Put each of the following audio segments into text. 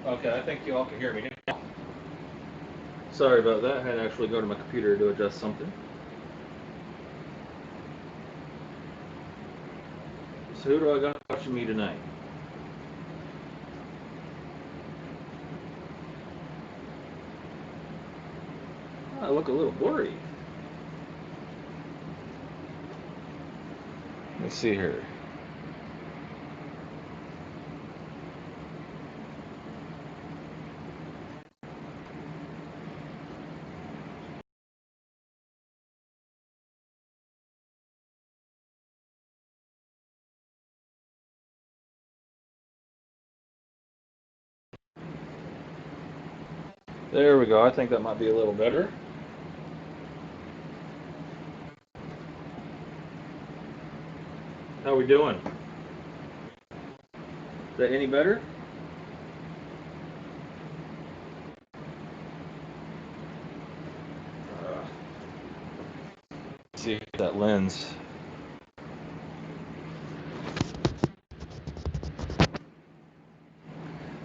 Okay, I think you all can hear me now. Sorry about that. I had to actually go to my computer to adjust something. So who do I got watching me tonight? Oh, I look a little blurry. Let's see here. There we go. I think that might be a little better. How we doing? Is that any better? Let's see if that lens.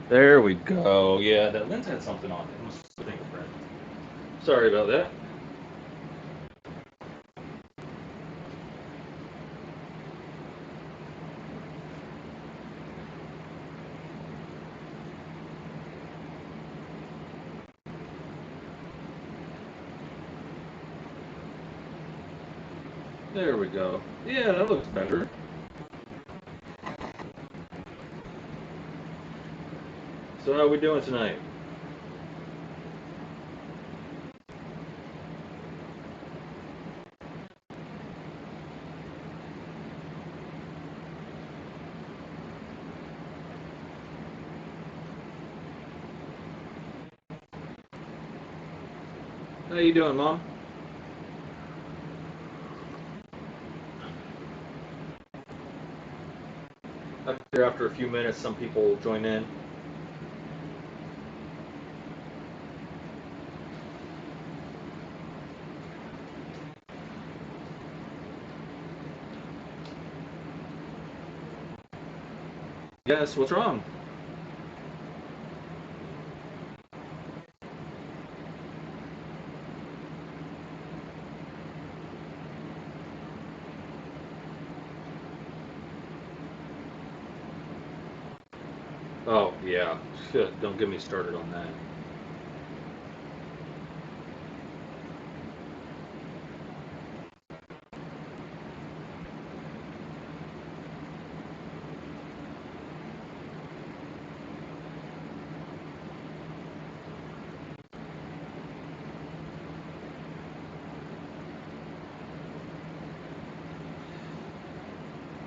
There we go. Yeah, that lens had something on it. It must be a fingerprint. Sorry about that. There we go. Yeah, that looks better. So how are we doing tonight? How you doing, Mom? After a few minutes, some people will join in. Yes, what's wrong? Oh, yeah. Don't get me started on that.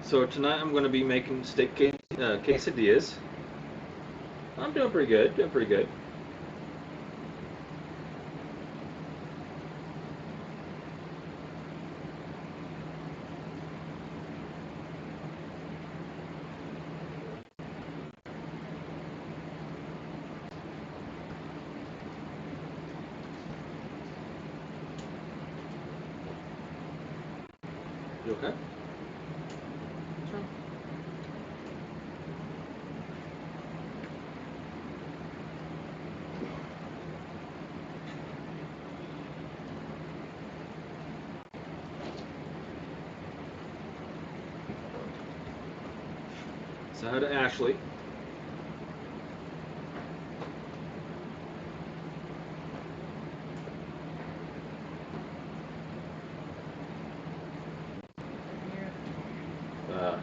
So tonight I'm going to be making steak quesadillas. I'm doing pretty good. Doing pretty good. You okay? What's wrong? So how to Ashley. Uh,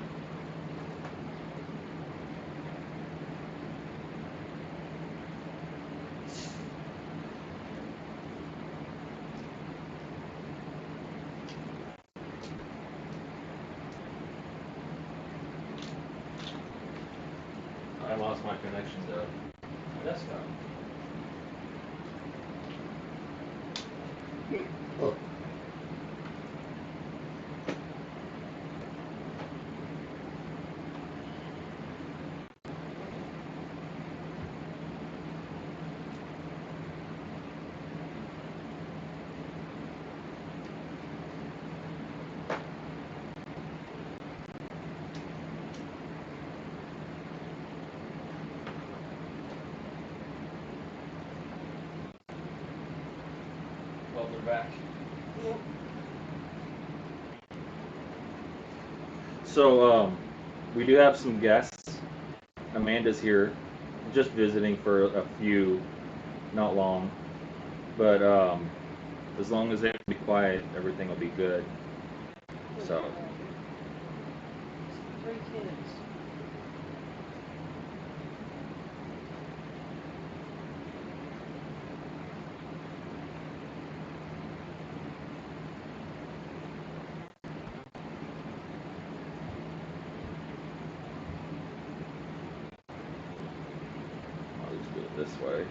I lost my connection to my desktop. Oh. they're back. Yep. So, we do have some guests. Amanda's here, just visiting for a few, not long. But as long as they be quiet, everything will be good. So. 3 kids. I'll just do it this way.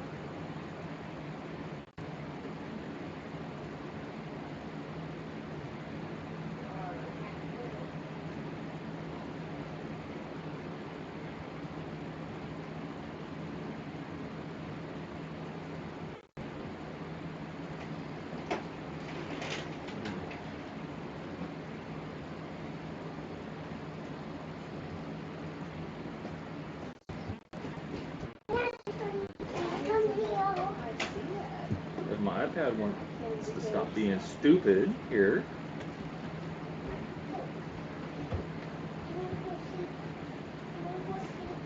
If my iPad wants to stop being stupid here.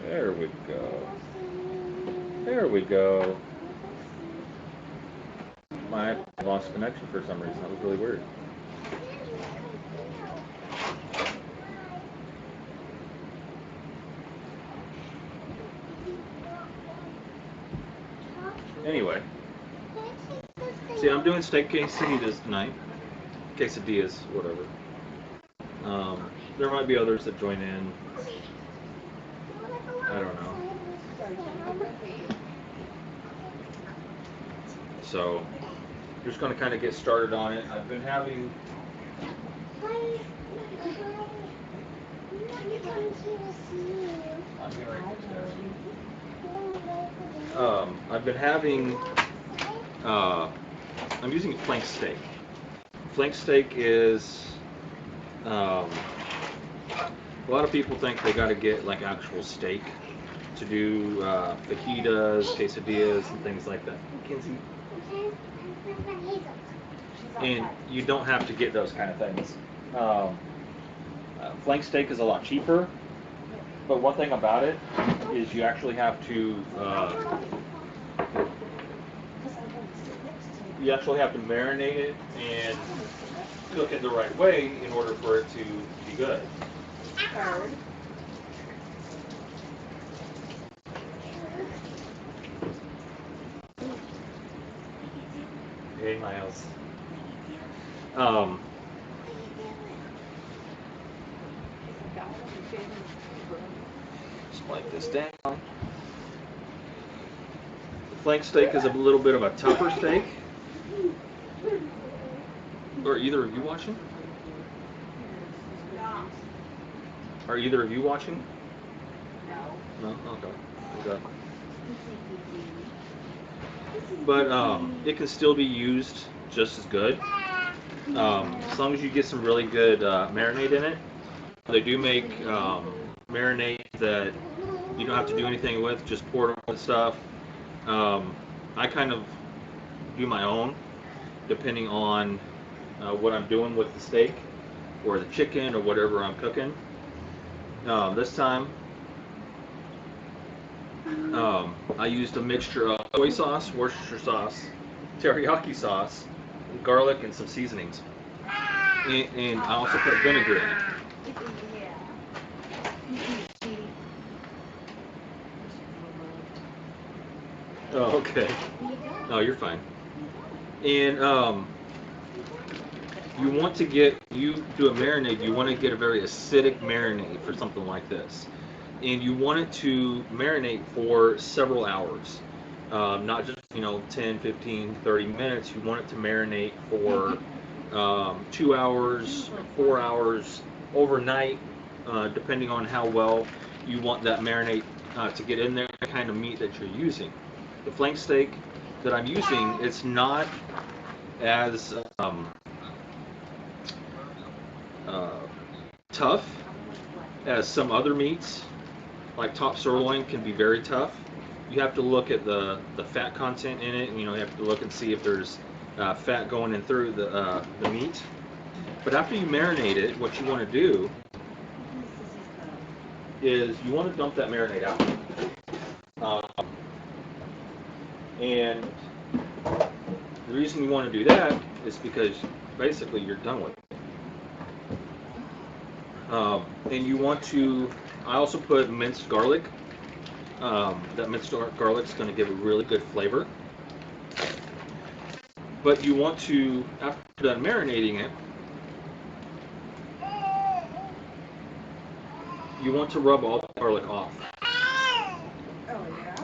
There we go. There we go. My iPad lost connection for some reason. That was really weird. Anyway. See, I'm doing steak quesadillas tonight. Quesadillas, whatever. There might be others that join in. I don't know. So, just going to kind of get started on it. I've been having... I've been having... I'm using flank steak. Flank steak is... a lot of people think they got to get like actual steak to do fajitas, quesadillas, and things like that. Kinsey. And you don't have to get those kind of things. Flank steak is a lot cheaper, but one thing about it is you actually have to marinate it and cook it the right way in order for it to be good. Hey, Miles. Just like this down. The flank steak is a little bit of a tougher steak. Are either of you watching? Are either of you watching? No. No? Okay. Okay. But it can still be used just as good. As long as you get some really good marinade in it. They do make marinade that you don't have to do anything with, just pour it on stuff. I kind of do my own, depending on what I'm doing with the steak or the chicken or whatever I'm cooking. This time, I used a mixture of soy sauce, Worcestershire sauce, teriyaki sauce, garlic, and some seasonings. And I also put vinegar in it. Oh, okay. Oh, you're fine. And you want to get, you do a marinade, you want to get a very acidic marinade for something like this. And you want it to marinate for several hours. Not just, 10, 15, 30 minutes. You want it to marinate for 2 hours, 4 hours, overnight, depending on how well you want that marinade to get in there, the kind of meat that you're using. The flank steak that I'm using, it's not as tough as some other meats. Like top sirloin can be very tough. You have to look at the fat content in it, and you have to look and see if there's fat going in through the meat. But after you marinate it, what you want to do is you want to dump that marinade out. And the reason you want to do that is because basically you're done with it. And you want to, I also put minced garlic. That minced garlic is going to give a really good flavor. But you want to, after you're done marinating it, you want to rub all the garlic off. Oh, yeah?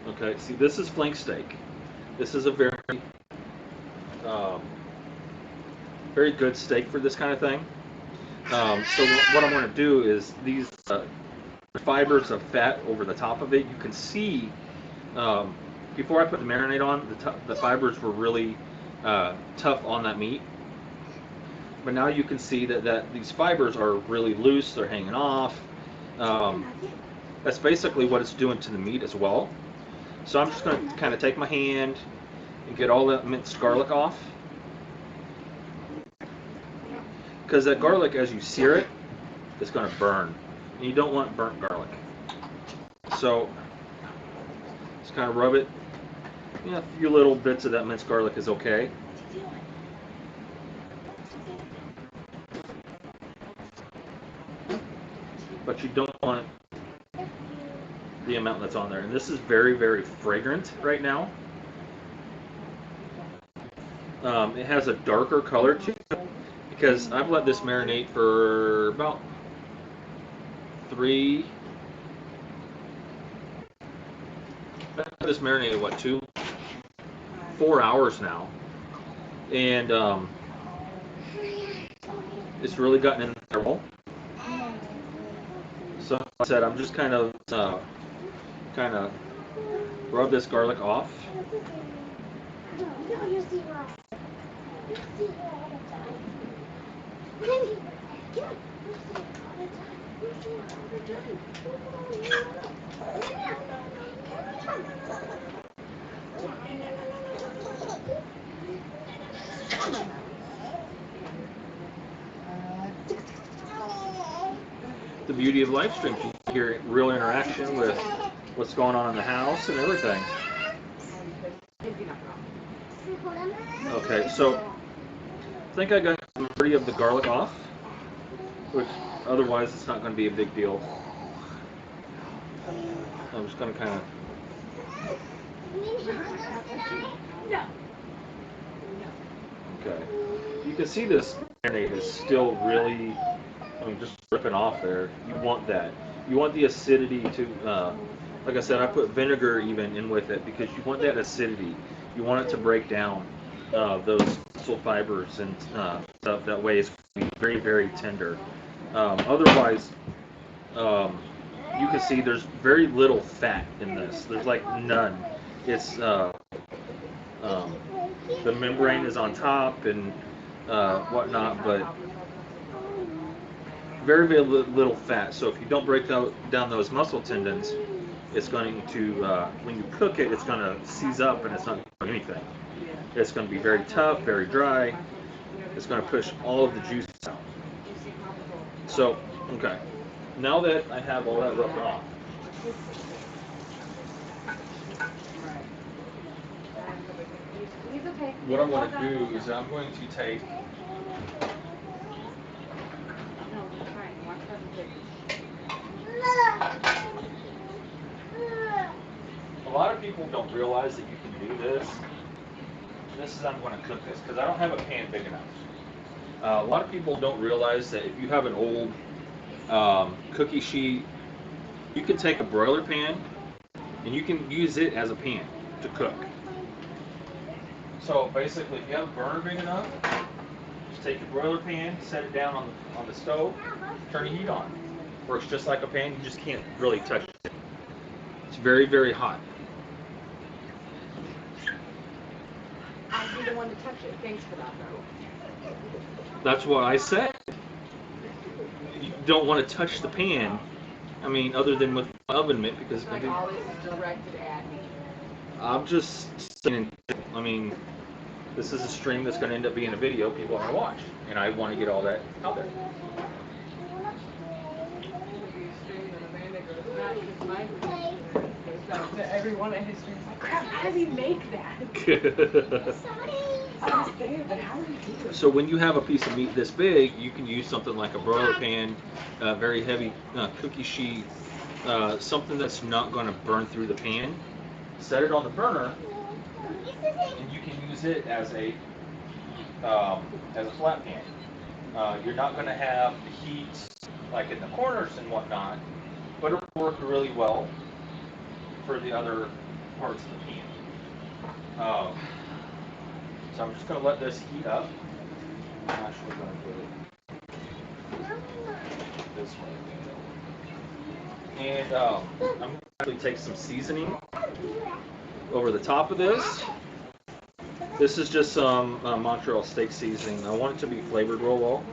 Okay, see, this is flank steak. This is a um, very good steak for this kind of thing. So what I want to do is these fibers of fat over the top of it. You can see before I put the marinade on, the fibers were really tough on that meat. But now you can see that these fibers are really loose. They're hanging off. That's basically what it's doing to the meat as well. So I'm just going to kind of take my hand and get all that minced garlic off. Because that garlic, as you sear it, it's going to burn. And you don't want burnt garlic. So just kind of rub it. A few little bits of that minced garlic is okay. But you don't want the amount that's on there. And this is very, very fragrant right now. It has a darker color to it because I've let this marinate for about 4 hours now. And it's really gotten in there well. So like I said, I'm just kind of rub this garlic off. The beauty of live streams, you can hear real interaction with what's going on in the house and everything. Okay, so I think I got the majority of the garlic off, which otherwise it's not going to be a big deal. I'm just going to kind of... Okay. You can see this marinade is still really, just dripping off there. You want that. You want the acidity to, like I said, I put vinegar even in with it because you want that acidity. You want it to break down those muscle fibers and stuff. That way it's going to be very, very tender. Otherwise, you can see there's very little fat in this. There's like none. It's the membrane is on top and whatnot, but very, very little fat. So if you don't break down those muscle tendons, it's going to, when you cook it, it's going to seize up and it's not going to do anything. It's going to be very tough, very dry. It's going to push all of the juice out. So, okay. Now that I have all that rubbed off, what I'm going to do is I'm going to take a lot of people don't realize that you can do this. This is I'm going to cook this because I don't have a pan big enough. A lot of people don't realize that if you have an old cookie sheet, you can take a broiler pan and you can use it as a pan to cook. So basically, if you have a burner big enough, just take your broiler pan, set it down on the stove, turn the heat on. Works just like a pan, you just can't really touch it. It's very, very hot. I'll be the one to touch it. Thanks for that, though. That's what I said. You don't want to touch the pan. I mean, other than with oven mitt because it's going to be... All this is directed at me. I'm just saying, I mean, this is a stream that's going to end up being a video people are going to watch, and I want to get all that out there. Every one of his streams, like, crap, how does he make that? I was there, but how do you do it? So when you have a piece of meat this big, you can use something like a broiler pan, very heavy cookie sheet, something that's not going to burn through the pan. Set it on the burner, and you can use it as a flat pan. You're not going to have the heat like in the corners and whatnot, but it'll work really well for the other parts of the pan. So I'm just going to let this heat up. I'm actually going to put it this way. And I'm going to actually take some seasoning over the top of this. This is just some Montreal steak seasoning. I want it to be flavored real well.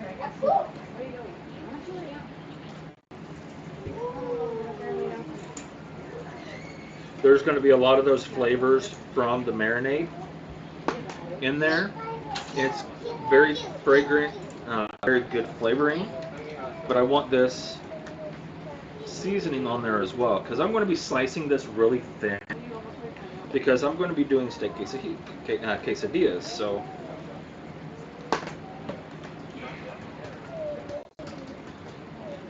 There's going to be a lot of those flavors from the marinade in there. It's very fragrant, very good flavoring, but I want this seasoning on there as well because I'm going to be slicing this really thin because I'm going to be doing steak quesadillas. So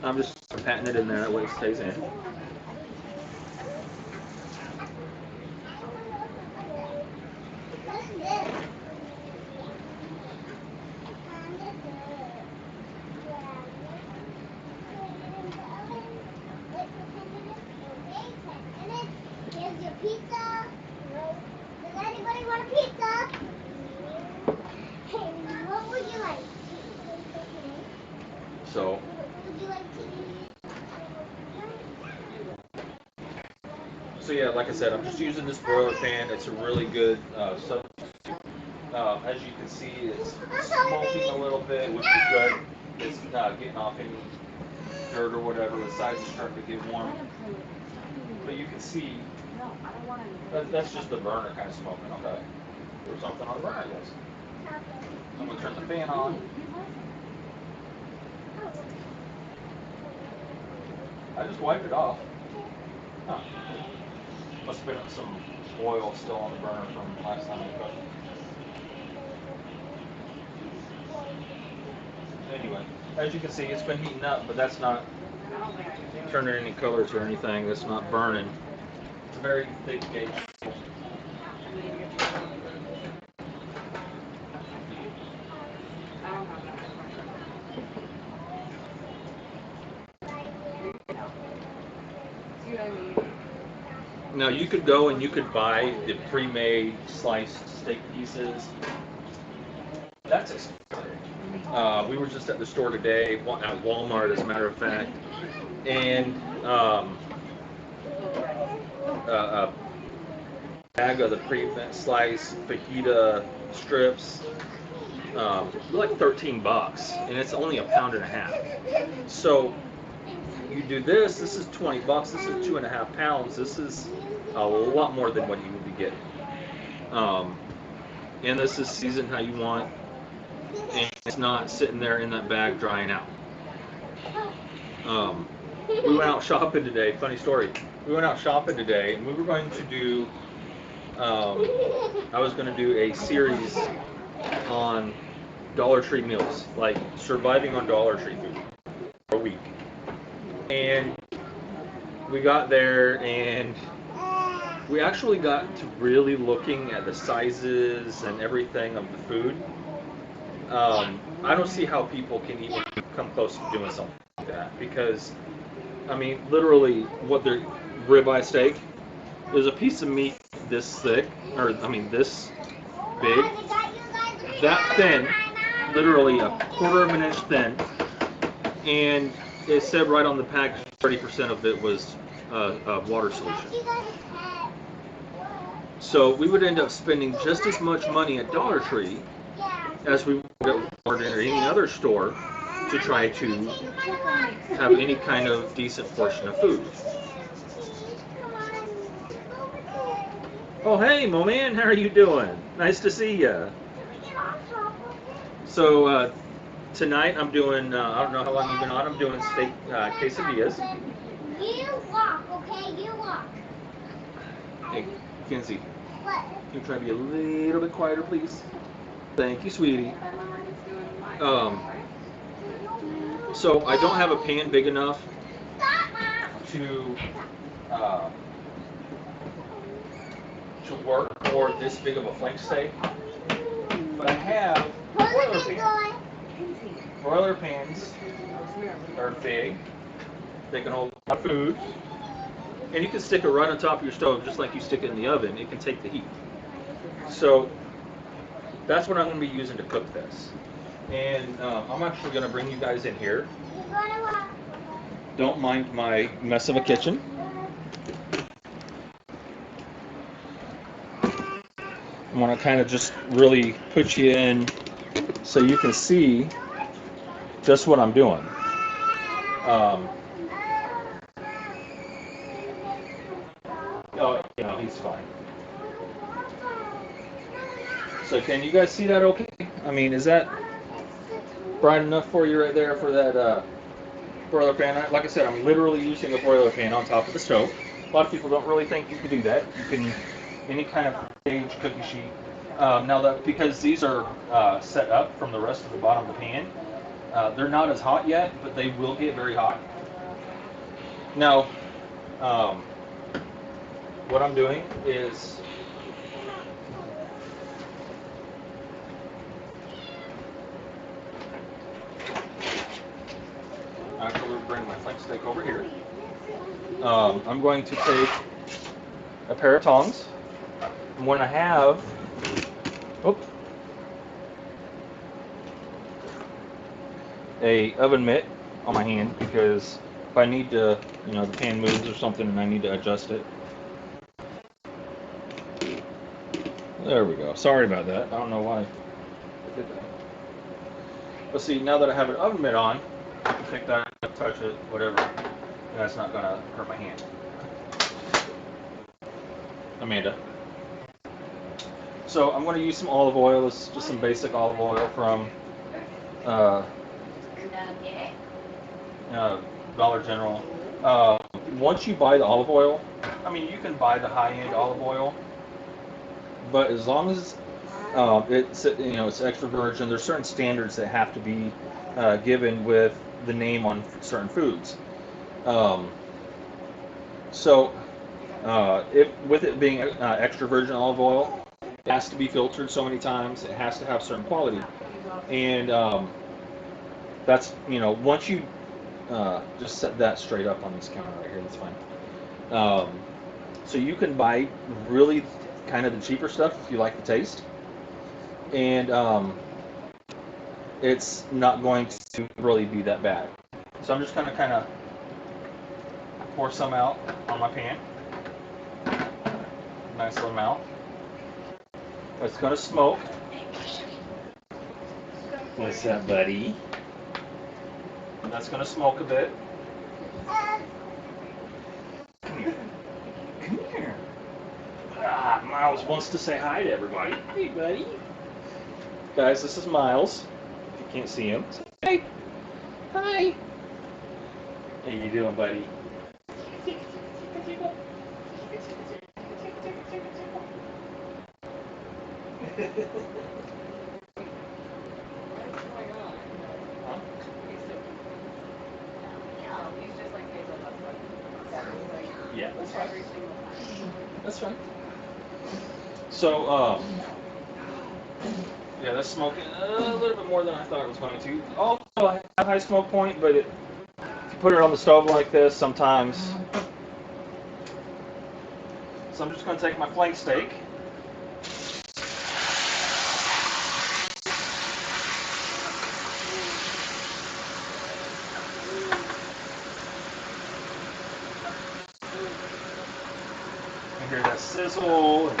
I'm just patting it in there that way it stays in. Pizza? Does anybody want a pizza? Hey, what would you like? So. Would you like to eat? So yeah, like I said, I'm just using this broiler pan. It's a really good substitute. As you can see, it's smoking a little bit, which is good. It's getting off any dirt or whatever. The sides are starting to get warm. But you can see that's just the burner kind of smoking. Okay. There's something on the burner, I guess. I'm going to turn the fan on. I just wiped it off. Huh. Must have been some oil still on the burner from last time I cooked. Anyway, as you can see, it's been heating up, but that's not turning any colors or anything. It's not burning. It's a very thick gauge. Now you could go and you could buy the pre-made sliced steak pieces. That's expensive. We were just at the store today, at Walmart as a matter of fact, and a bag of the pre-sliced fajita strips, like $13, and it's only a pound and a half. So you do this. This is $20. This is 2.5 pounds. This is a lot more than what you would be getting. And this is seasoned how you want, and it's not sitting there in that bag drying out. We went out shopping today. Funny story. We went out shopping today, and we were going to do. I was going to do a series on Dollar Tree meals, like surviving on Dollar Tree food for a week. And we got there, and we actually got to really looking at the sizes and everything of the food. I don't see how people can even come close to doing something like that, because, I mean, literally, what their ribeye steak is a piece of meat this thick, or I mean this big, that thin, literally a quarter of an inch thin, and it said right on the package 30% of it was a water solution. So we would end up spending just as much money at Dollar Tree as we would at Walmart or any other store to try to have any kind of decent portion of food. Oh, hey, Mo man, how are you doing? Nice to see you. So tonight I'm doing. I don't know how long you've been on. I'm doing steak quesadillas. You walk, okay? You walk. Hey, Kenzie, What? can you try to be a little bit quieter, please? Thank you, sweetie. Um, so I don't have a pan big enough Stop, Mom. to uh, work for this big of a flank steak, but I have broiler Who's the big pans. boy? Broiler pans are big. They can hold a lot of food, and you can stick it right on top of your stove, just like you stick it in the oven. It can take the heat. So that's what I'm going to be using to cook this. And I'm actually going to bring you guys in here. You gonna walk? Don't mind my mess of a kitchen. I want to kind of just really put you in so you can see just what I'm doing. Um, oh, he's fine. So can you guys see that okay? I mean, is that bright enough for you right there for that broiler pan? Like I said, I'm literally using a broiler pan on top of the stove. A lot of people don't really think you can do that. You can, any kind of stage cookie sheet. Now that because these are set up from the rest of the bottom of the pan, they're not as hot yet, but they will get very hot. Now, um, what I'm doing is actually we'll bring my flank steak over here. I'm going to take a pair of tongs. I'm going to have, oh, a oven mitt on my hand because if I need to, the pan moves or something and I need to adjust it. There we go. Sorry about that. I don't know why I did that. But see, now that I have an oven mitt on, I can pick that up, touch it, whatever. And that's not going to hurt my hand. Amanda. So I'm going to use some olive oil. This is just some basic olive oil from uh, Dollar General. Once you buy the olive oil, I mean, you can buy the high-end olive oil, but as long as it's extra virgin, there's certain standards that have to be given with the name on certain foods. So if with it being extra virgin olive oil, it has to be filtered so many times. It has to have certain quality, and that's once you just set that straight up on this counter right here. That's fine. So you can buy really kind of the cheaper stuff if you like the taste, and it's not going to really be that bad. So I'm just going to kind of pour some out on my pan. Nice little amount. It's going to smoke. What's up, buddy? That's going to smoke a bit. Come here. Come here. Miles wants to say hi to everybody. Hey, buddy. Guys, this is Miles. If you can't see him, say hey. Hi. How you doing, buddy? Huh? Yeah, that's fine. That's fine. So, yeah, that's smoking a little bit more than I thought it was going to. Also, I have a high smoke point, but if you put it on the stove like this, sometimes. So I'm just going to take my flank steak. You hear that sizzle.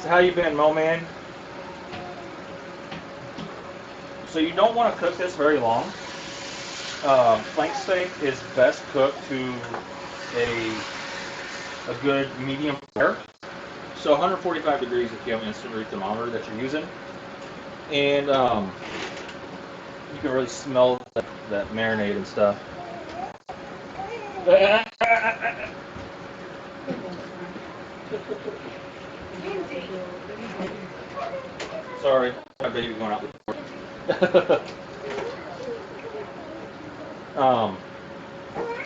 So how you been, Mo man? So you don't want to cook this very long. Flank steak is best cooked to a good medium flare. So 145 degrees if you have an instant read thermometer that you're using. And you can really smell that marinade and stuff. Sorry, my baby going out the door.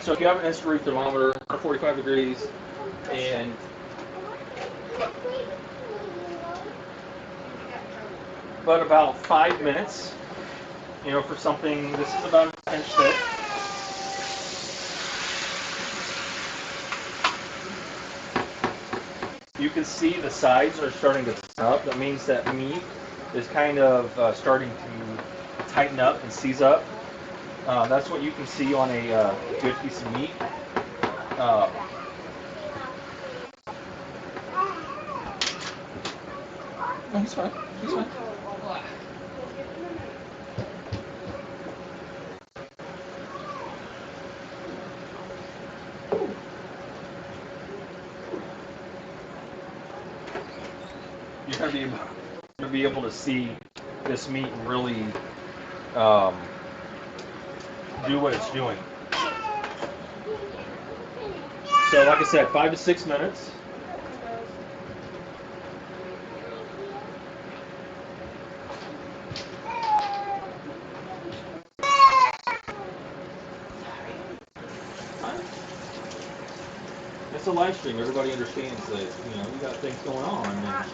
So if you have an instant read thermometer, 145 degrees, and but about 5 minutes, for something, this is about an inch thick. You can see the sides are starting to tighten up. That means that meat is kind of starting to tighten up and seize up. That's what you can see on a good piece of meat. No, he's fine. He's fine. You're gonna be able to see this meat really do what it's doing. So, like I said, 5 to 6 minutes. It's a live stream. Everybody understands that you got things going on. And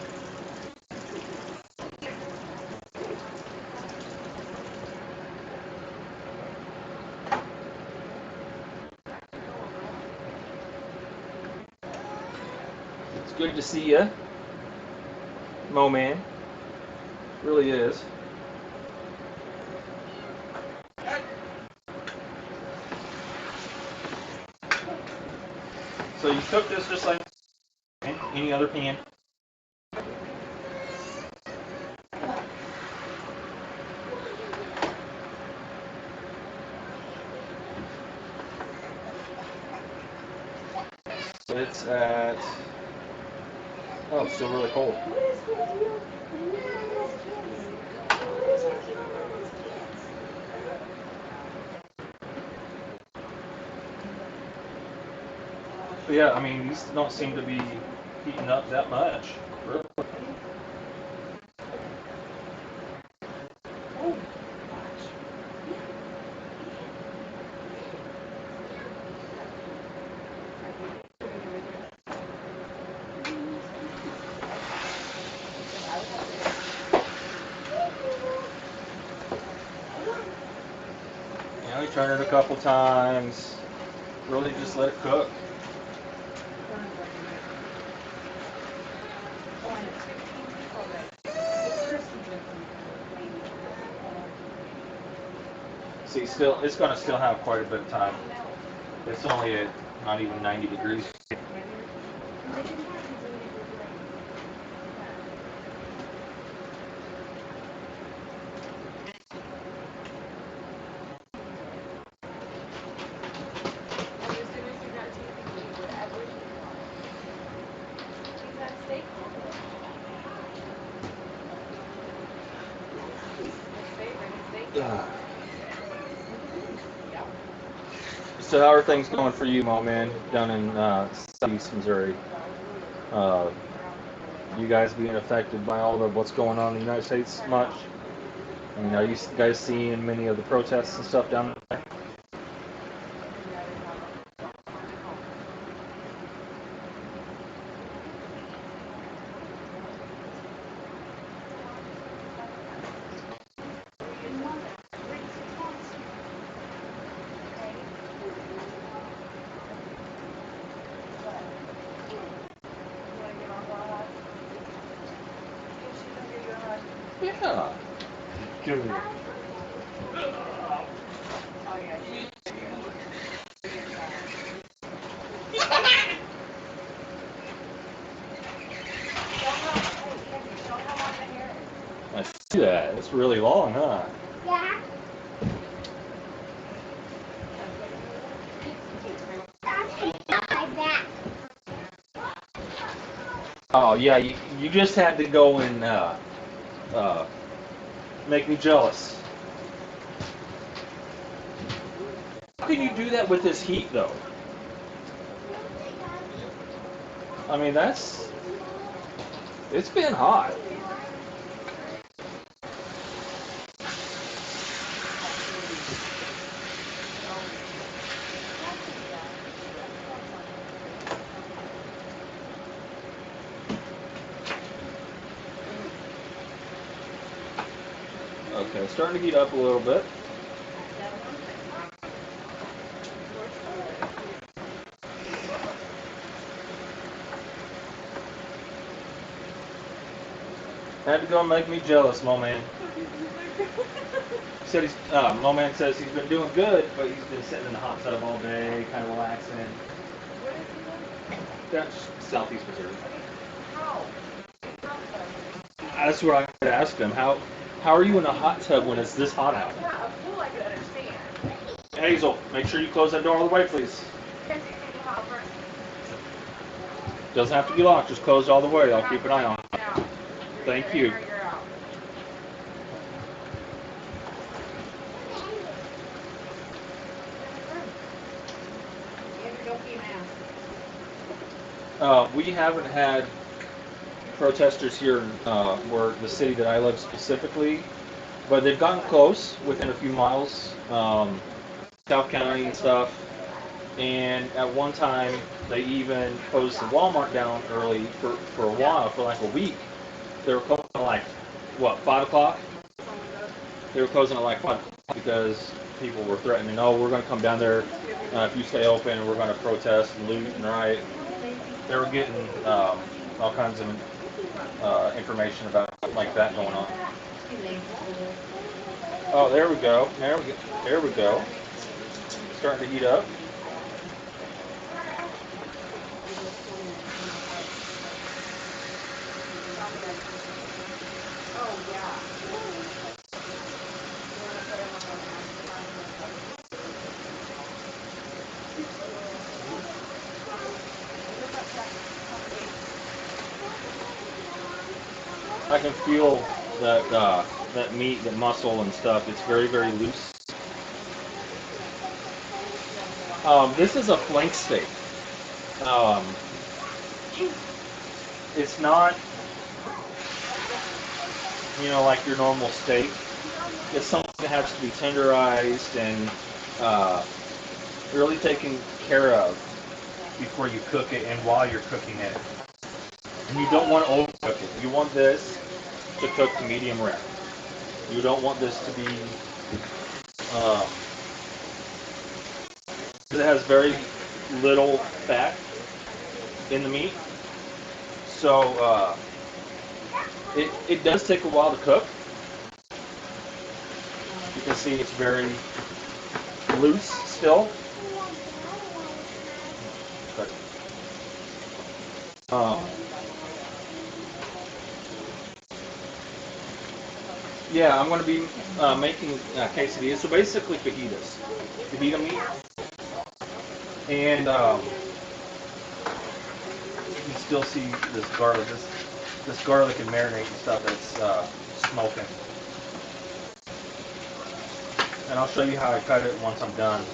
it's good to see you, Mo man. It really is. So you cook this just like any other pan. It's at it's still really cold. But yeah, I mean these don't seem to be heating up that much. Really. You turn it a couple times. Really just let it cook. See, it's going to still have quite a bit of time. It's only at not even 90 degrees. So how are things going for you, Mo man, down in Southeast Missouri? You guys being affected by all of what's going on in the United States much? I mean, are you guys seeing many of the protests and stuff down there? Yeah. Good. do that. It's really long, huh? Yeah. Like that. Oh yeah, you just had to go and make me jealous. How can you do that with this heat, though? I mean, it's been hot. Okay, starting to heat up a little bit. Had to go and make me jealous, Mo Man. Said Mo Man says he's been doing good, but he's been sitting in the hot tub all day, kind of relaxing. That's Southeast Missouri. That's where I had asked him, how are you in a hot tub when it's this hot out? Yeah, a pool I could understand. Hazel, make sure you close that door all the way, please. Doesn't have to be locked, just close all the way. I'll keep an eye on it. Thank you. We haven't had protesters here in where the city that I live specifically, but they've gotten close within a few miles, South County and stuff. And at one time, they even closed the Walmart down early for a while, for like a week. They were closing at like, what, 5 o'clock? They were closing at like 5 o'clock because people were threatening, oh, we're going to come down there if you stay open, we're going to protest and loot and riot. They were getting all kinds of information about like that going on. Oh, there we go. There we go. Starting to heat up. Oh, yeah. I can feel that meat, the muscle and stuff. It's very, very loose. This is a flank steak. Um, it's not, like your normal steak. It's something that has to be tenderized and really taken care of before you cook it and while you're cooking it. And you don't want to overcook it. You want this to cook to medium rare. You don't want this to be, it has very little fat in the meat. So it does take a while to cook. You can see it's very loose still. But, yeah, I'm going to be making quesadillas. So basically fajitas. Fajita meat. And you can still see this garlic, this garlic and marinade and stuff that's smoking. And I'll show you how I cut it once I'm done.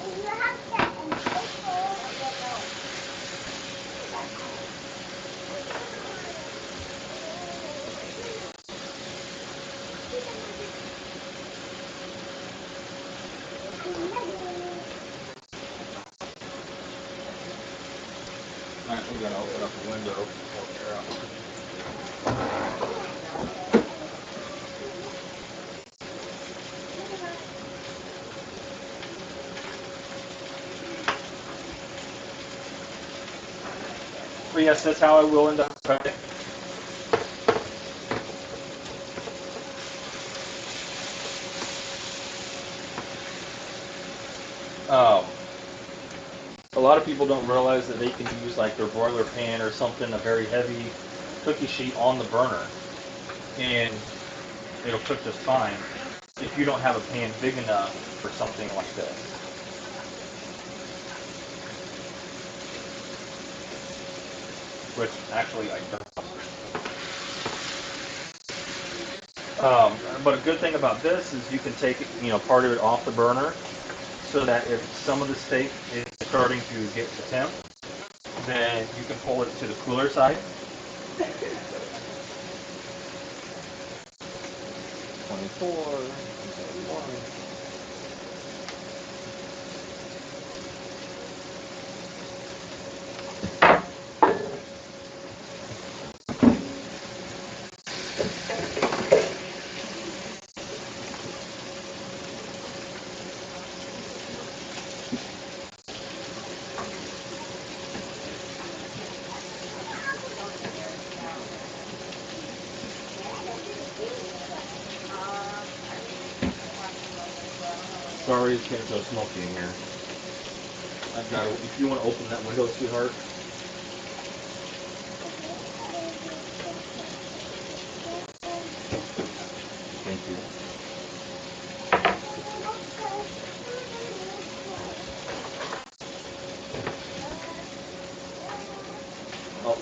I'm actually going to open up the window. But yes, that's how I will end up cutting it. A lot of people don't realize that they can use like their broiler pan or something, a very heavy cookie sheet on the burner, and it'll cook just fine if you don't have a pan big enough for something like this. Which actually I don't. But a good thing about this is you can take it, part of it off the burner, so that if some of the steak is starting to get to temp, then you can pull it to the cooler side. 24, 31. Sorry, it's getting so smoky in here. I've got to, if you want to open that window, sweetheart. Thank you. Oh.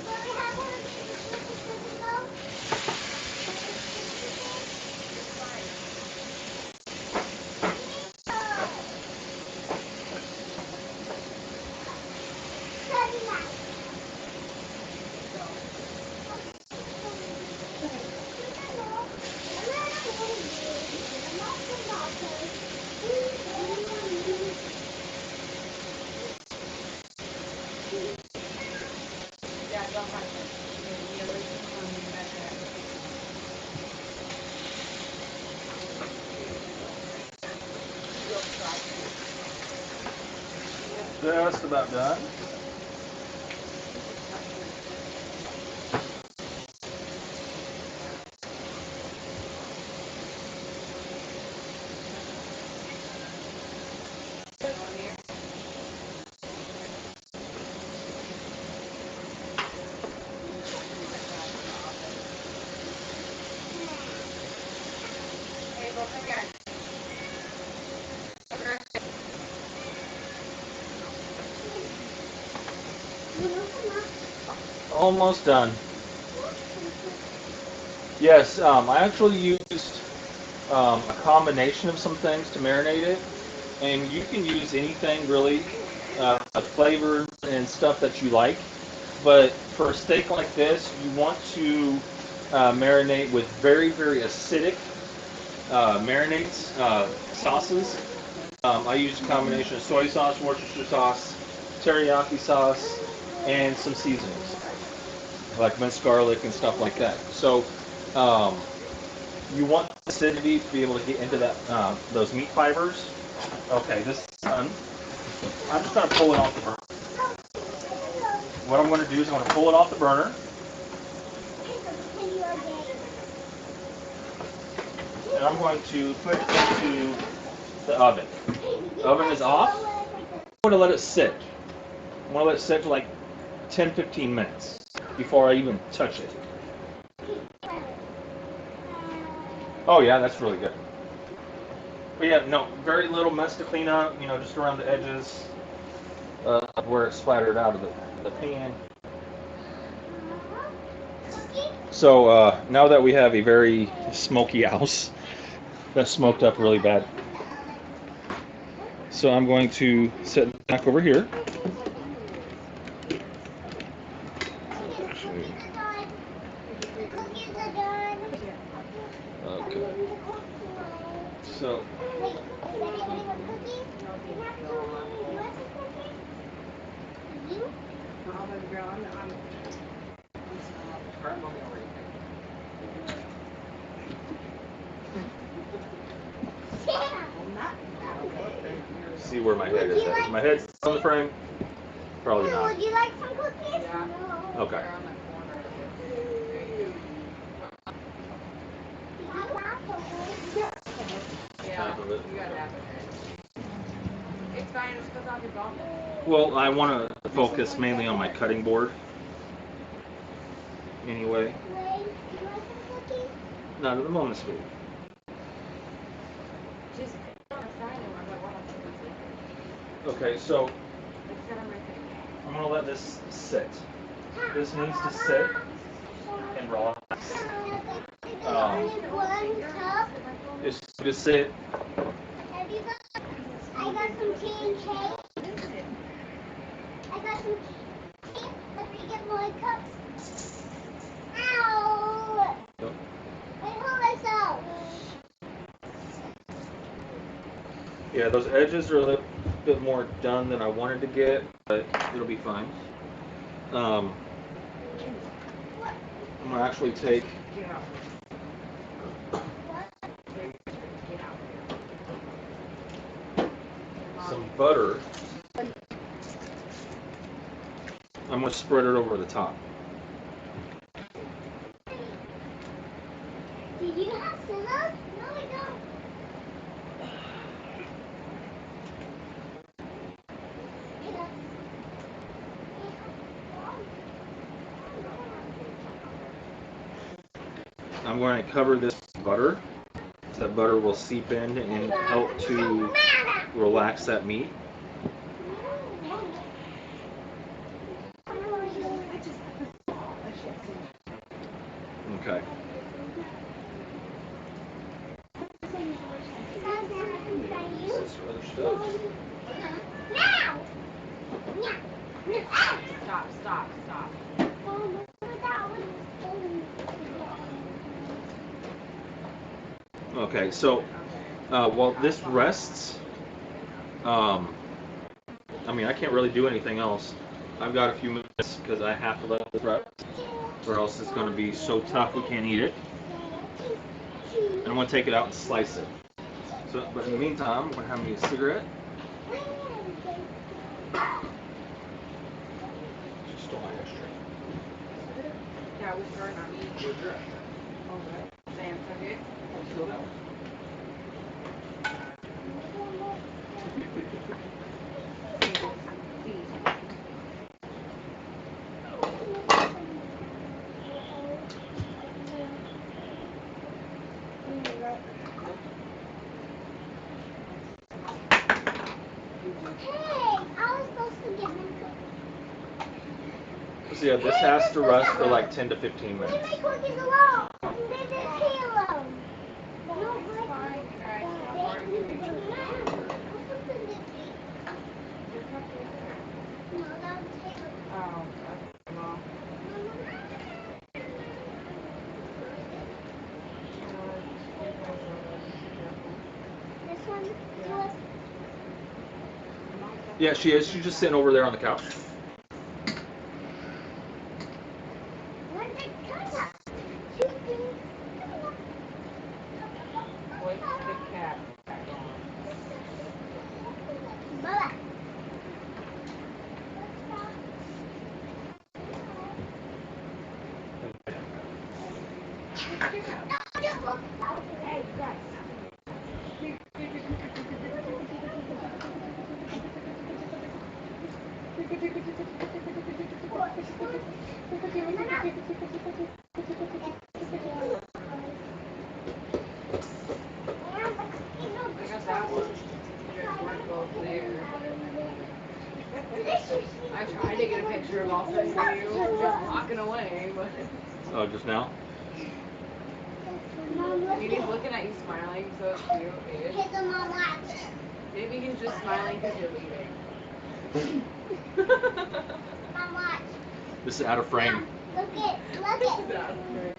Just about done. Almost done. Yes, I actually used a combination of some things to marinate it, and you can use anything really, flavor and stuff that you like. But for a steak like this, you want to marinate with very, very acidic marinades, sauces. I use a combination of soy sauce, Worcestershire sauce, teriyaki sauce, and some seasonings like minced garlic and stuff like that. So um, you want the acidity to be able to get into that those meat fibers. Okay, this is done. I'm just going to pull it off the burner. What I'm going to do is I'm going to pull it off the burner. And I'm going to put it into the oven. The oven is off. I'm going to let it sit. I'm going to let it sit for like 10-15 minutes before I even touch it. Oh yeah, that's really good. But yeah, no, very little mess to clean up, just around the edges of where it splattered out of the pan. So now that we have a very smoky house, that's smoked up really bad. So I'm going to set back over here. Actually, okay. So. See where my head is at. Is my head on the frame? Probably not. Would you like some cookies? Yeah. No. Okay. They're on the corner. There you go. Yeah, Half of it. you got half of it. It's fine, just cook off your bone. Well, I want to focus mainly on my cutting board. Anyway. Ray, you want some cookies? Not at the moment, sweetie. Okay, so I'm gonna let this sit. This needs to sit and relax. Um, it's to sit. Have you got, I got some tea and cake. I got some tea. Let me get my cups. Ow! I hurt myself. Yeah, those edges are a little bit more done than I wanted to get, but it'll be fine. I'm gonna actually take some butter. I'm gonna spread it over the top. Do you have scissors? No, I don't. I'm going to cover this with butter. So that butter will seep in and help to relax that meat. Okay. This is other stuff. Stop. Okay, so while this rests, I mean, I can't really do anything else. I've got a few minutes because I have to let this rest, or else it's going to be so tough we can't eat it. And I'm going to take it out and slice it. So, but in the meantime, I'm going to have me a cigarette. She stole my ashtray. Yeah, we started on me. Where's your ashtray? Okay. Sam took it. I still have one. So yeah, this has to rest for like 10 to 15 minutes. Leave my cookies alone. Leave the tea alone. No, it's fine, you guys. Stop arguing. Your cup is there. No, that was table. Oh, okay. Well, This one Yeah. was. Yeah, she is. She's just sitting over there on the couch. Where's the cat? What's the cat back on? Baba. Hey, you guys. I got that one. You guys weren't both there. I tried to get a picture of all three of you just walking away, but Oh, just now? I mean, he's looking at you smiling, so it's cute-ish. Hit the mom watch. Maybe he's just smiling because you're leaving. Mom watch. This is out of frame. Look it. Look it. Look it.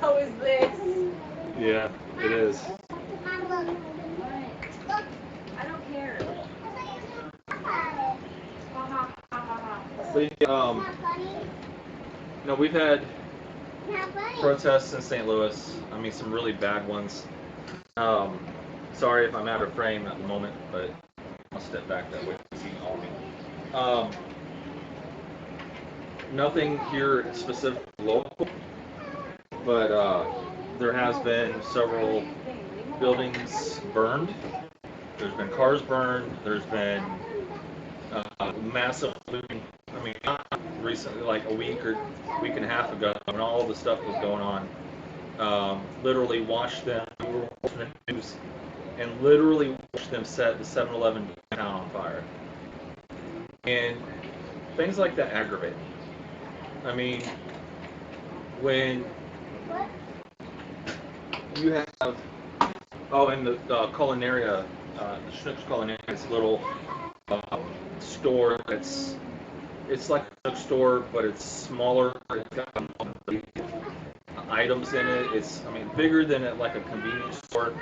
So is this. Yeah, it is. Mom, look. Look. I don't care. Laugh at it. Ha ha ha ha ha. But, It's not funny. no, we've had It's not funny. protests in St. Louis. I mean, some really bad ones. Sorry if I'm out of frame at the moment, but I'll step back that way to see all of me. Nothing here specific local, but there has been several buildings burned. There's been cars burned. There's been massive looting. I mean, not recently, like a week or week and a half ago, when all the stuff was going on. Literally watched them. We were watching the news and literally watch them set the 7-Eleven downtown on fire. And things like that aggravate me. I mean, when you have, oh, and the Culinaria, the Schnucks Culinaria, this little store it's like a Schnucks store, but it's smaller. It's got items in it. It's, I mean, bigger than like a convenience store.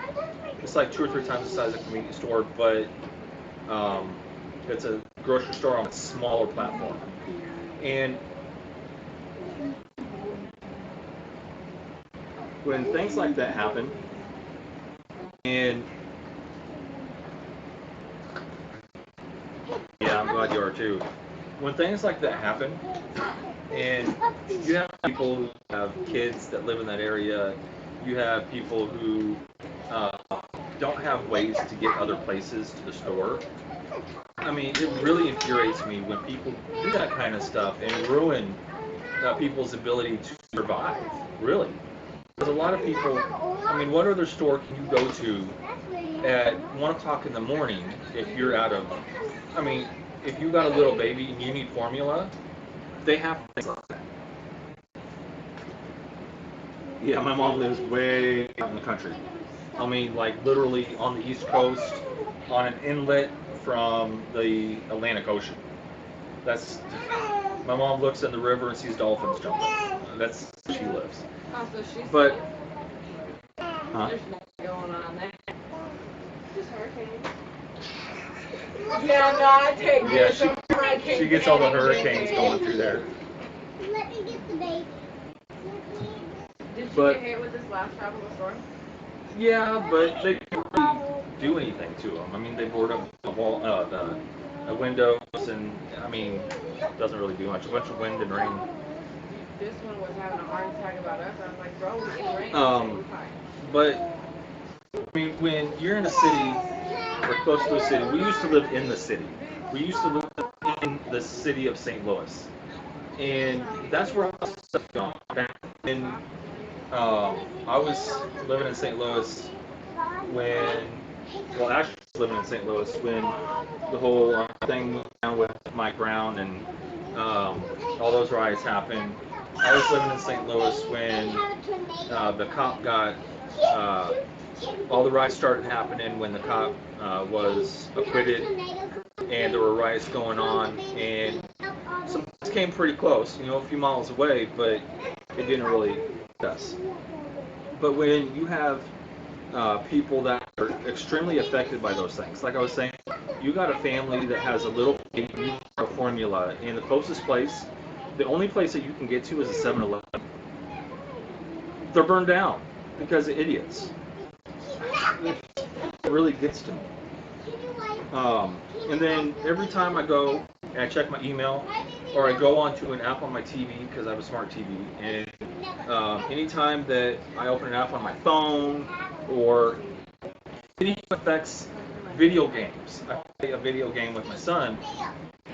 It's like 2 or 3 times the size of a convenience store, but it's a grocery store on a smaller platform. And when things like that happen, and yeah, I'm glad you are too. When things like that happen, and you have people who have kids that live in that area, you have people who don't have ways to get other places to the store. I mean, it really infuriates me when people do that kind of stuff and ruin people's ability to survive, really. Because a lot of people, I mean, what other store can you go to at 1 o'clock in the morning if you're out of, I mean, if you got a little baby and you need formula, they have things like that. Yeah, my mom lives way out in the country. I mean, like literally on the East Coast, on an inlet from the Atlantic Ocean. That's, my mom looks in the river and sees dolphins jumping. That's where she lives. Oh, so she's. But, There's nothing going on there. Just hurricanes. Yeah, no, I take yeah, it. she gets all the hurricanes going through there. Let me get the baby. Did you But- get hit with this last tropical storm? Yeah, but they can't really do anything to them. I mean, they board up the wall, the windows, and I mean, it doesn't really do much. A bunch of wind and rain. This one was having a heart attack about us. I was like, bro, we get rain. Um, We're fine. But I mean, when you're in a city or close to a city, we used to live in the city. We used to live in the city of St. Louis, and that's where I was going. And I was living in St. Louis when, well, actually, I was living in St. Louis when the whole thing went down with Mike Brown and all those riots happened. I was living in St. Louis when the cop got, all the riots started happening when the cop was acquitted, and there were riots going on, and some came pretty close, you know, a few miles away, but it didn't really hit us. But when you have people that are extremely affected by those things, like I was saying, you got a family that has a little baby, a formula, and the closest place, the only place that you can get to is a 7-Eleven. They're burned down because of idiots. It really gets to me. And then every time I go and I check my email, or I go onto an app on my TV because I have a smart TV, and anytime that I open an app on my phone, or it even affects video games. I play a video game with my son,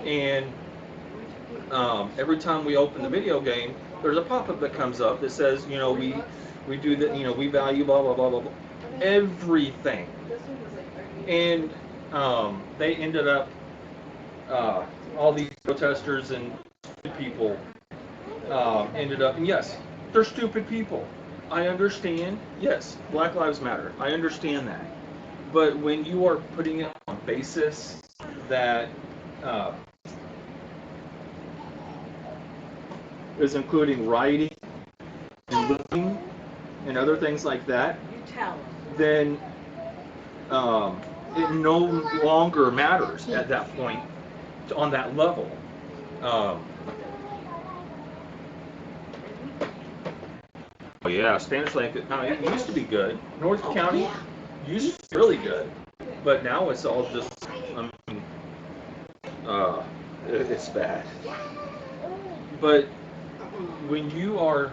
and every time we open the video game, there's a pop-up that comes up that says, you know, we do that, you know, we value blah blah blah blah blah, everything, and they ended up all these protesters and people ended up, and yes, they're stupid people. I understand. Yes, Black Lives Matter. I understand that. But when you are putting it on basis that is including rioting and looting and other things like that, You tell then it no longer matters at that point on that level. Oh yeah, Spanish language. Now it used to be good. North County used to be really good, but now it's all just. I mean, it's bad. But when you are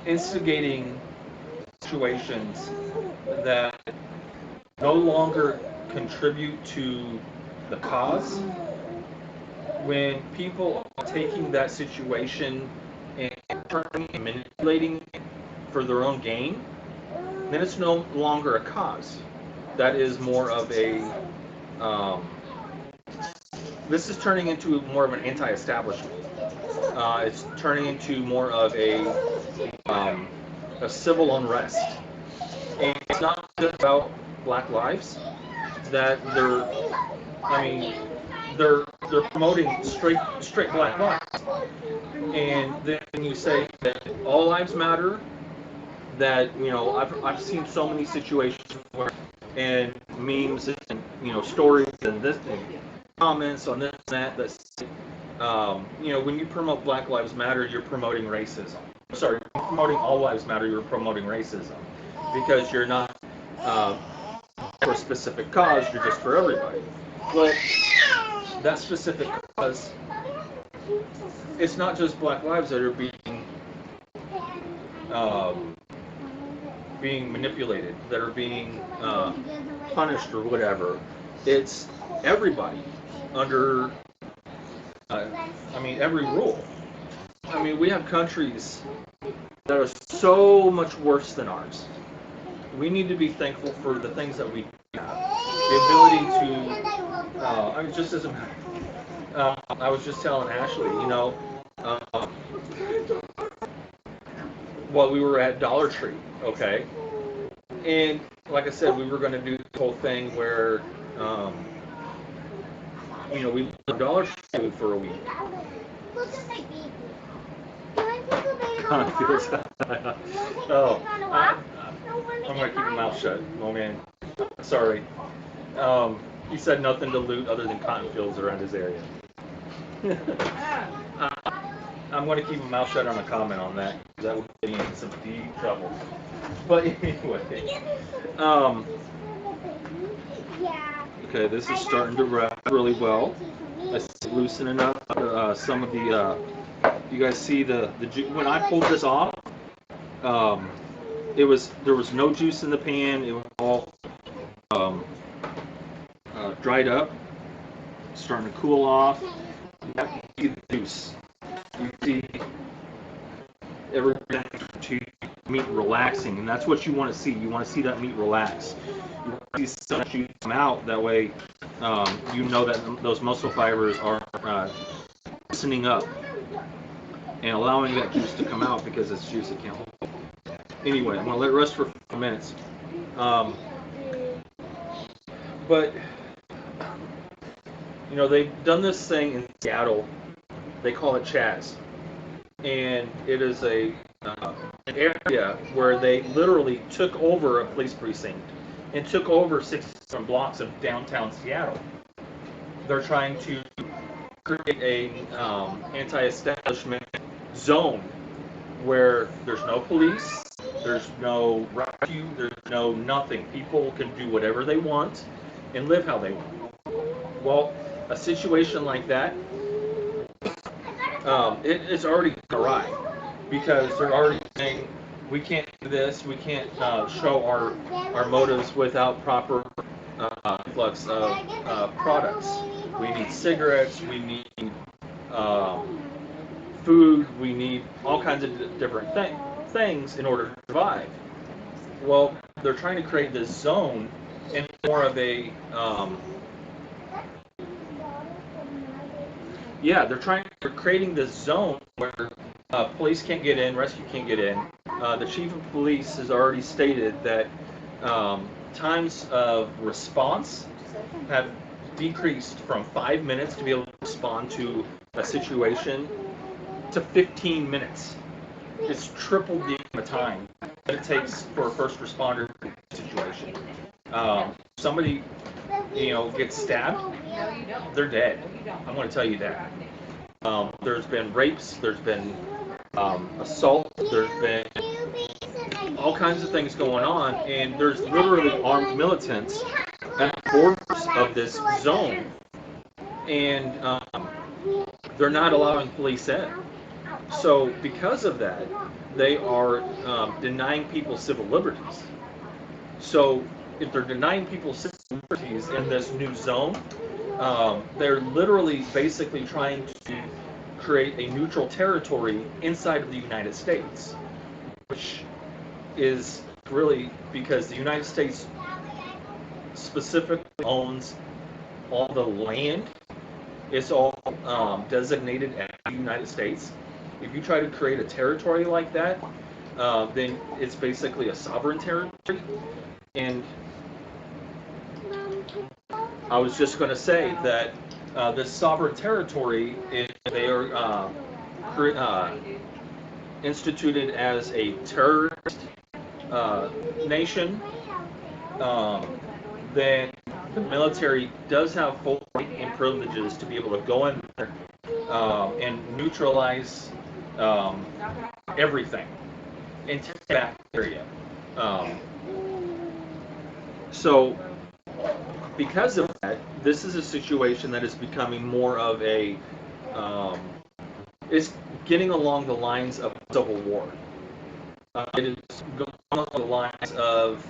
instigating situations that no longer contribute to the cause, when people are taking that situation and turning and manipulating it for their own gain, then it's no longer a cause. That is more of a um, this is turning into more of an anti-establishment. It's turning into more of um, a civil unrest, and it's not just about Black lives. That I mean, they're promoting straight Black lives, and then you say that all lives matter. That I've seen so many situations where and memes and stories and this and comments on this and that when you promote Black Lives Matter, you're promoting racism. Sorry, you're promoting All Lives Matter, you're promoting racism because you're not for a specific cause, you're just for everybody. But that specific cause, it's not just Black lives that are um, being manipulated, that are being punished or whatever. It's everybody under, every rule. We have countries that are so much worse than ours. We need to be thankful for the things that we have. The ability to, just as a I was just telling Ashley, we were at Dollar Tree, okay? And like I said, we were going to do the whole thing where, we lived at Dollar Tree for a week. Oh, I'm going to keep my mouth shut. Oh, man. Sorry. He said nothing to loot other than cotton fields around his area. I'm going to keep my mouth shut on a comment on that. That would get me in some deep trouble. But anyway, okay, this is starting to wrap really well. I see loosening up some of the. You guys see when I pulled this off, there was no juice in the pan. It was all dried up, starting to cool off. You see the juice. You see everything to meat relaxing, and that's what you want to see. You want to see that meat relax. You want to see some juice come out. That way, that those muscle fibers are loosening up and allowing that juice to come out because it's juice it can't hold. Anyway, I'm going to let it rest for 5 minutes. But they've done this thing in Seattle. They call it Chaz, and it is an area where they literally took over a police precinct and took over 6 different blocks of downtown Seattle. They're trying to create a anti-establishment zone where there's no police, there's no rescue, there's no nothing. People can do whatever they want and live how they want. Well, a situation like that, it's already awry because they're already saying we can't do this, we can't show our motives without proper influx of products. We need cigarettes, we need food, we need all kinds of different things in order to survive. Well, they're trying to create this zone in more of a they're creating this zone where police can't get in, rescue can't get in. The chief of police has already stated that times of response have decreased from 5 minutes to be able to respond to a situation to 15 minutes. It's tripled the amount of time that it takes for a first responder situation. Somebody, gets stabbed, they're dead. I'm going to tell you that. There's been rapes, there's been assault, there's been all kinds of things going on, and there's literally armed militants at the borders of this zone, and they're not allowing police in. So because of that, they are denying people civil liberties. So if they're denying people civil liberties in this new zone, they're literally basically trying to create a neutral territory inside of the United States, which is really because the United States specifically owns all the land. It's all designated as the United States. If you try to create a territory like that, then it's basically a sovereign territory. And I was just going to say that this sovereign territory, they are instituted as a terrorist nation, then the military does have full right and privileges to be able to go in there and neutralize everything and take back the area. Um, so, because of that, this is a situation that is becoming more of a it's getting along the lines of civil war. It is going along the lines of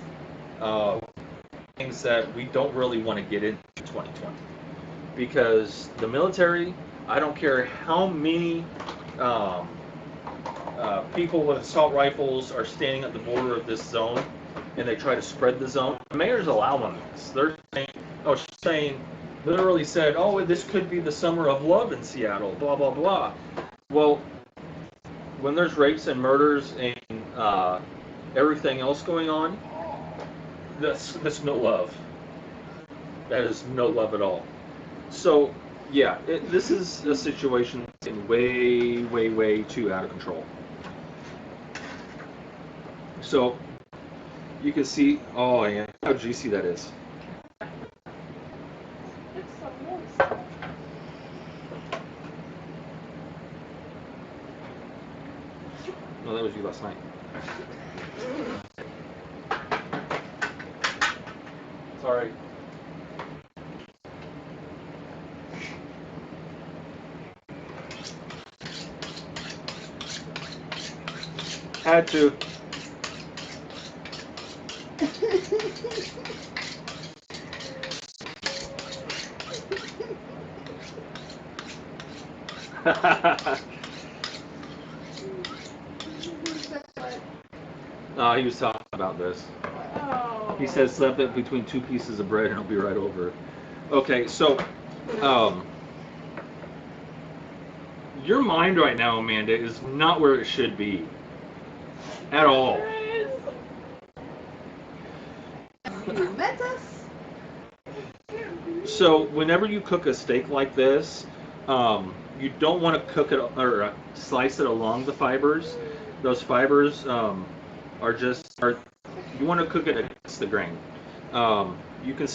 things that we don't really want to get into 2020 because the military, I don't care how many people with assault rifles are standing at the border of this zone and they try to spread the zone. The mayor's allowing this. They're saying, oh, she's saying, literally said, oh, this could be the summer of love in Seattle, blah, blah, blah. Well, when there's rapes and murders and everything else going on, that's no love. That is no love at all. So, yeah, this is a situation that's getting way, way, way too out of control. So, you can see, oh, yeah, how juicy that is. It's so moist. No, that was you last night. Sorry. Had to. He was talking about this. Oh. He said slap it between two pieces of bread and it'll be right over. Okay, so your mind right now, Amanda, is not where it should be. At all. You met us? So whenever you cook a steak like this, you don't want to cook it or slice it along the fibers. Those fibers you want to cook it against the grain. You can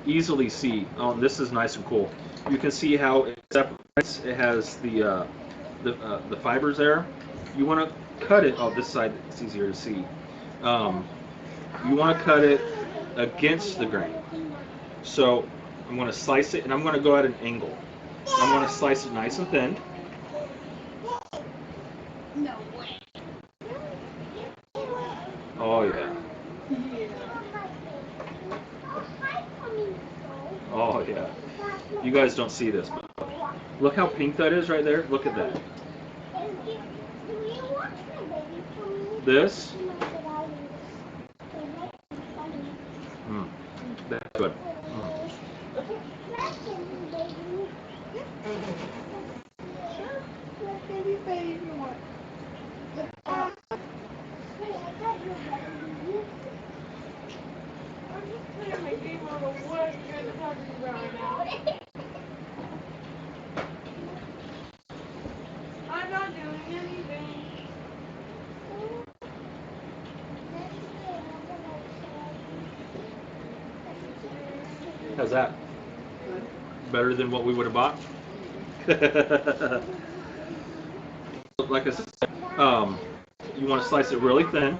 easily see. Oh, this is nice and cool. You can see how it separates. It has the fibers there. You want to cut it. Oh, this side it's easier to see. You want to cut it against the grain. So I'm going to slice it, and I'm going to go at an angle. I'm going to slice it nice and thin. No way. Oh yeah. Oh yeah. You guys don't see this, but look how pink that is right there. Look at that. This. That's good. Sure. Let baby say if you want. I'm just playing my game on what you guys are talking about right now. I'm not doing anything. How's that? Good. Better than what we would have bought? Like I said, you want to slice it really thin.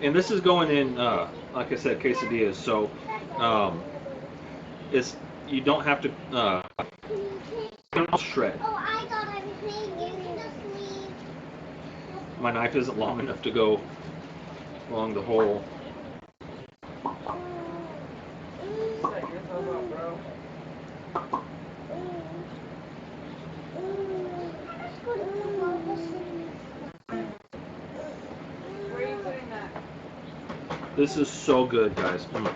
And this is going in, like I said, quesadillas. So you don't have to shred. Oh, I got everything. You can just leave. My knife isn't long enough to go along the whole. Set yourself up, bro. This is so good, guys. Mm.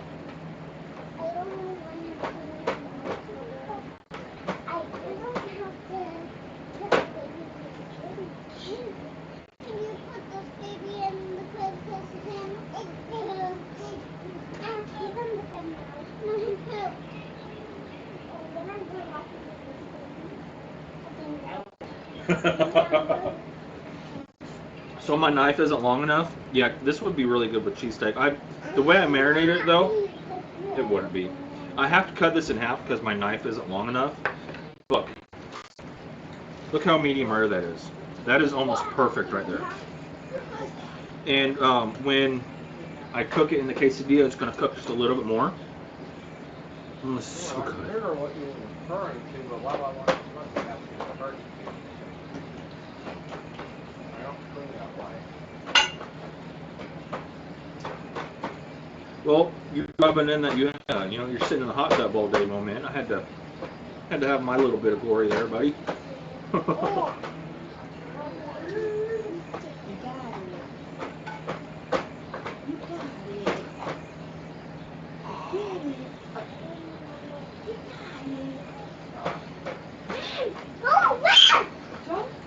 So my knife isn't long enough. Yeah, this would be really good with cheesesteak. The way I marinate it though, it wouldn't be. I have to cut this in half because my knife isn't long enough. Look how medium rare that is. That is almost perfect right there. And when I cook it in the quesadilla, it's going to cook just a little bit more. It's so good. I remember what you were referring to, but why must have to refer to? I don't clean that way. Well, you're rubbing in that you're sitting in the hot tub all day, my man. I had to have my little bit of glory there, buddy. Don't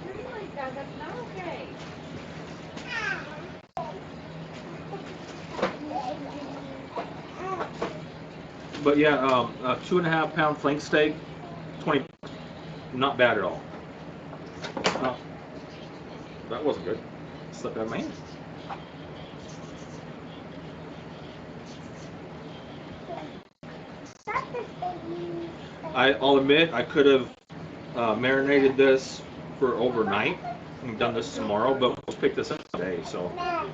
scream like that. That's not okay. But yeah, a 2.5 pound flank steak, 20, not bad at all. That wasn't good. Slipped out of my hand. I'll admit I could have marinated this for overnight and done this tomorrow, but let's pick this up today. So I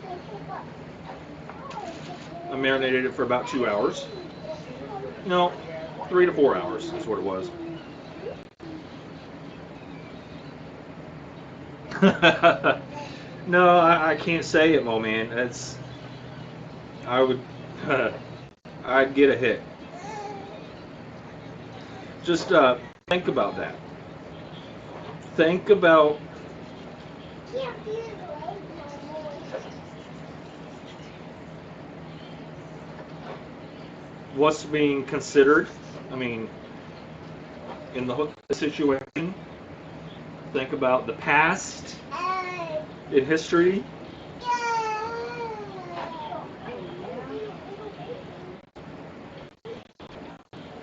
marinated it for about 2 hours. No, 3 to 4 hours is what it was. No, I can't say it, Mo man. I'd get a hit. Just think about that. Think about what's being considered. I mean, in the situation, think about the past in history.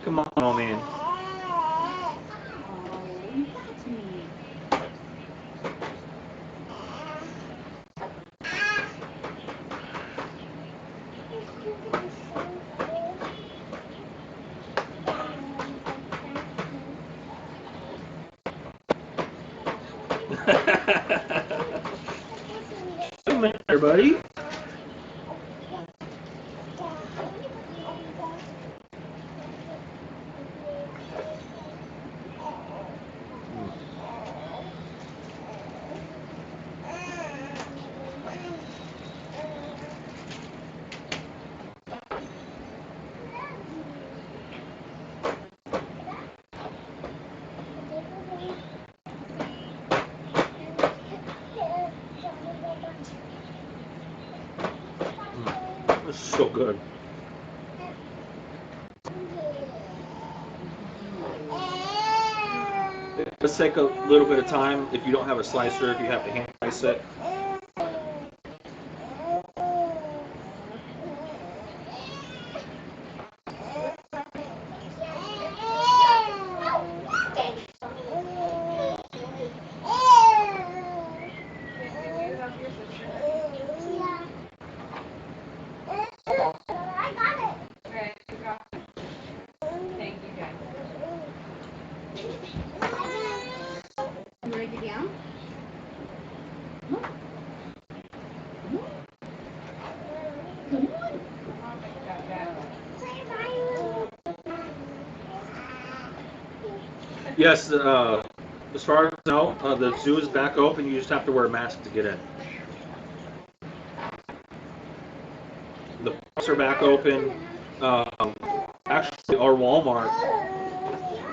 Come on, oh man. Come here, buddy. It's so good. It does take a little bit of time if you don't have a slicer, if you have to hand slice it. Yes, as far as I know, the zoo is back open. You just have to wear a mask to get in. The parks are back open. Actually, our Walmart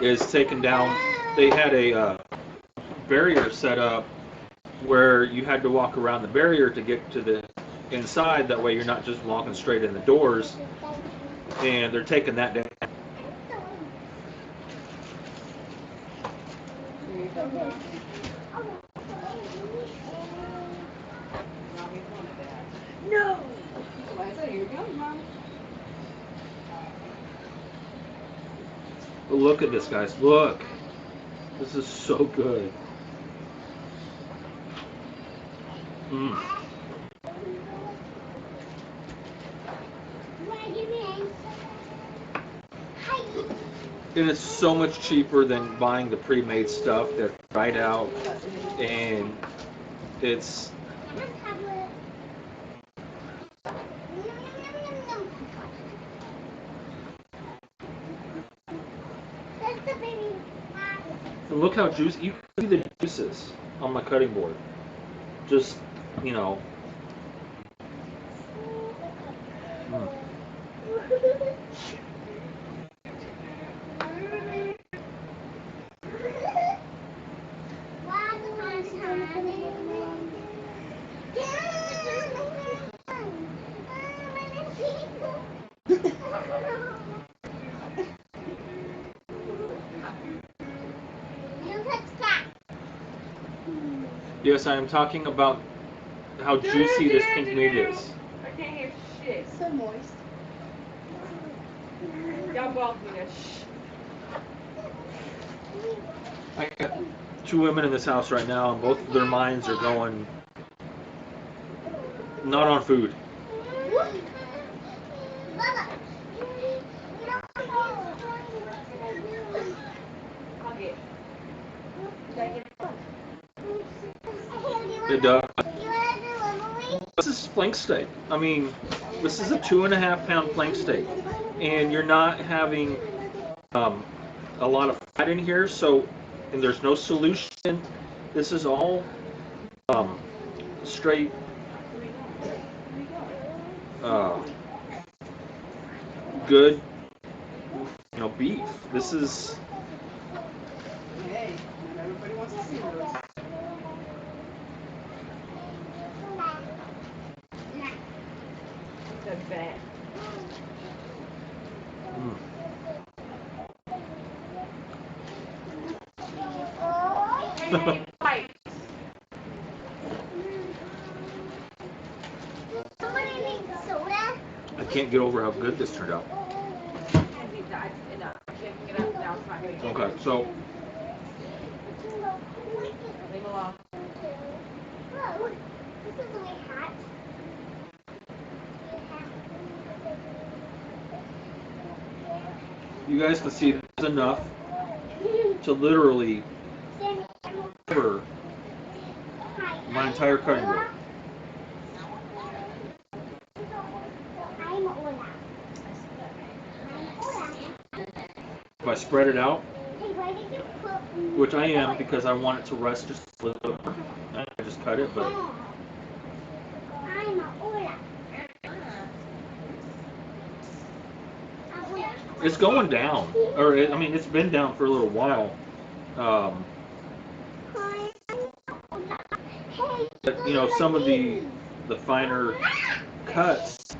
is taken down. They had a barrier set up where you had to walk around the barrier to get to inside. That way you're not just walking straight in the doors, and they're taking that down. No! Liza, here you go, Mom. Look at this, guys. Look. This is so good. Mm. And it's so much cheaper than buying the pre-made stuff that's right out, and it's and look how juicy. You can see the juices on my cutting board. Just, you know. Mm. Yes, I am talking about how juicy this pink meat is. I can't hear shit. So moist. Y'all both need a shh. I got two women in this house right now, and both of their minds are going not on food. I'll get. It does. This is flank steak. I mean, this is a 2.5 pound flank steak, and you're not having a lot of fat in here, so, and there's no solution. This is all straight good, you know, beef. This is Hey, not everybody wants to see those. The bet. Hey, fight. I can't get over how good this turned out. Okay, so Leave alone. you guys can see there's enough to literally cover my entire cutting board. If I spread it out, which I am because I want it to rest just a little bit more, I just cut it, but it's going down. Or, I mean, it's been down for a little while. But, you know, some of the finer cuts,